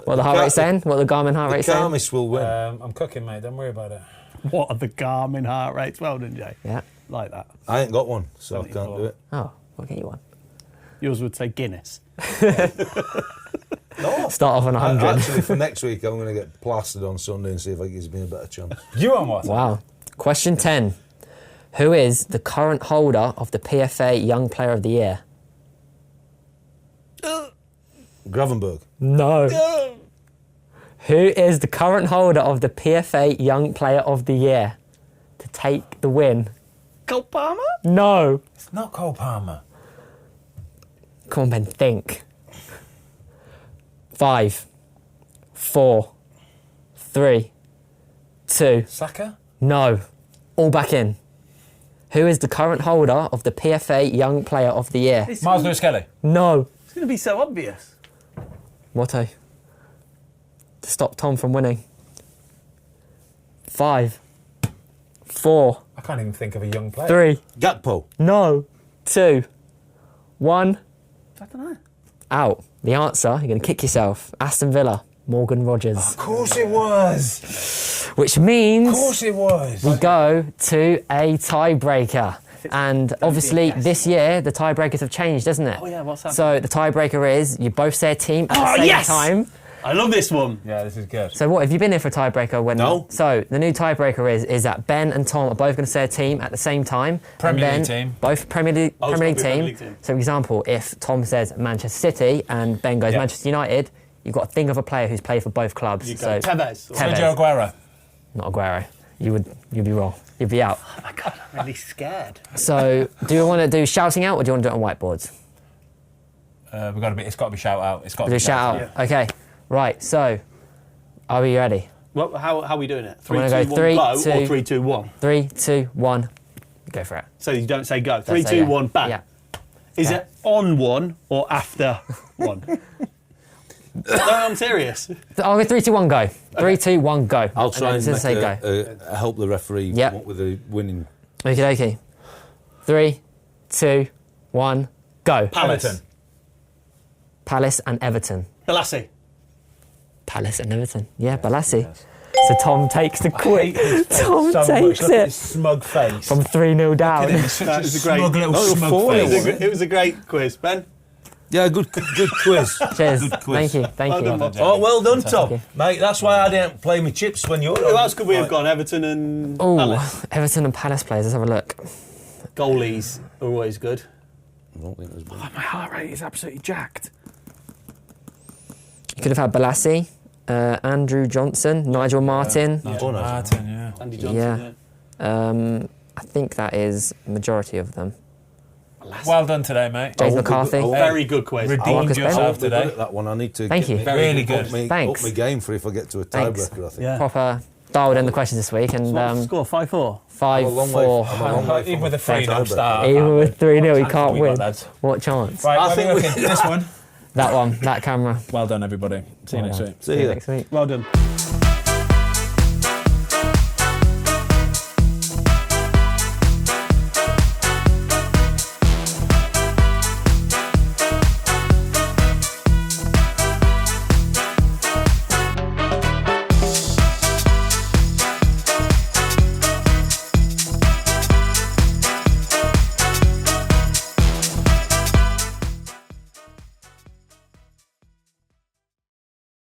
What the heart rate saying? What the Garmin heart
The
rate saying?
calmest will win.
I'm cooking, mate. Don't worry about it.
What are the Garmin heart rates? Well done, Jay.
Yeah.
like that.
I ain't got one, so I can't
74.
do it.
Oh, we'll get you one.
Yours would say Guinness.
No.
Start off on 100.
Actually, for next week, I'm going to get plastered on Sunday and see if it gives me a better chance.
You on what?
Wow. Question 10. Who is the current holder of the PFA Young Player of the Year?
Gravenberg.
No. Who is the current holder of the PFA Young Player of the Year to take the win?
Cole Palmer?
No.
It's not Cole Palmer.
Come on, Ben, think. 5, 4, 3, 2.
Saka?
No. All back in. Who is the current holder of the PFA Young Player of the Year?
Miles Lewis-Kelly?
No.
It's going to be so obvious.
Motto. To stop Tom from winning. 5, 4,
I can't even think of a young player.
3.
Gakpo.
No. 2, 1.
I don't know.
Out. The answer, you're going to kick yourself. Aston Villa, Morgan Rogers.
Of course it was.
Which means
Of course it was.
we go to a tiebreaker. And obviously, this year, the tiebreakers have changed, doesn't it?
Oh, yeah, what's happened?
So the tiebreaker is you both say a team at the same
yes!
time.
I love this one.
Yeah, this is good.
So what, have you been here for a tiebreaker?
No.
So the new tiebreaker is that Ben and Tom are both going to say a team at the same time.
Premier
and
League
then
team.
Both Premier League,
Oh, it's
Premier
gotta
League
be
team.
Premier League team.
So for example, if Tom says Manchester City and Ben goes
Yeah.
Manchester United, you've got to think of a player who's played for both clubs.
You
So
go Tevez.
Tevez.
Sergio Aguero.
not Aguero. You'd be wrong. You'd be out.
Oh my God, I'm really scared.
So do you want to do shouting out or do you want to do it on whiteboards?
It's got to be shout out. It's got to
Do
be
a shout out.
Yeah.
Okay. Right. So, are we ready?
Well, how are we doing it?
I'm
3,
gonna
2,
go
1,
3,
go,
2.
or 3, 2, 1?
3, 2, 1. Go for it.
So you don't say go. 3,
Let's
2,
say go.
1, bang.
Yeah.
Is
Okay.
it on 1 or after 1? No, I'm serious.
I'll go 3, 2, 1, go. 3, 2, 1, go.
I'll try and
then
make
say go.
help the referee
Yep.
come up with a winning.
Okie dokie. 3, 2, 1, go.
Palace.
Everton.
Palace and Everton.
Balassi.
Palace and Everton. Yeah, Balassi. So Tom takes the quick. Tom
so
takes
much. Look at his
it
smug face.
from 3-0 down.
That was a great,
Smug little
Oh,
smug
4-0.
face.
it was a great quiz, Ben.
Yeah, good quiz.
Cheers.
Good quiz.
Thank you. Thank
Well
you.
done, Bob.
Oh, well done, Tom.
you.
Mate, that's why I didn't play my chips when you're
Who else could we have gone? Everton and
Oh,
Palace.
Everton and Palace players. Let's have a look.
Goalies are always good.
I don't think there's been.
My heart rate is absolutely jacked.
You could have had Balassi, Andrew Johnson, Nigel Martin.
Oh, no.
Martin, yeah.
Andy Johnson,
Yeah.
yeah.
I think that is majority of them.
Well done today, mate.
James
Oh,
McCarthy.
oh,
Very good quiz.
Redeemed
Marcus Ben.
yourself
Good
today.
at that one. I need to.
Thank
get
you.
me-
Really
up
good.
me-
Thanks.
Up my game for if I get to a
Thanks.
tiebreaker, I think.
Yeah.
Proper dialed in the questions this week, and
What score? 5-4.
5,
I'm a long
4.
way. I'm a long way from
Even with a
a tiebreaker.
3-0 start.
Even with 3-0, he can't
we got,
win.
lads.
What chance?
Right,
I
I
think
think
we-
this one.
That one, that camera.
Well done, everybody. See you next week.
See you.
Next week.
Well done.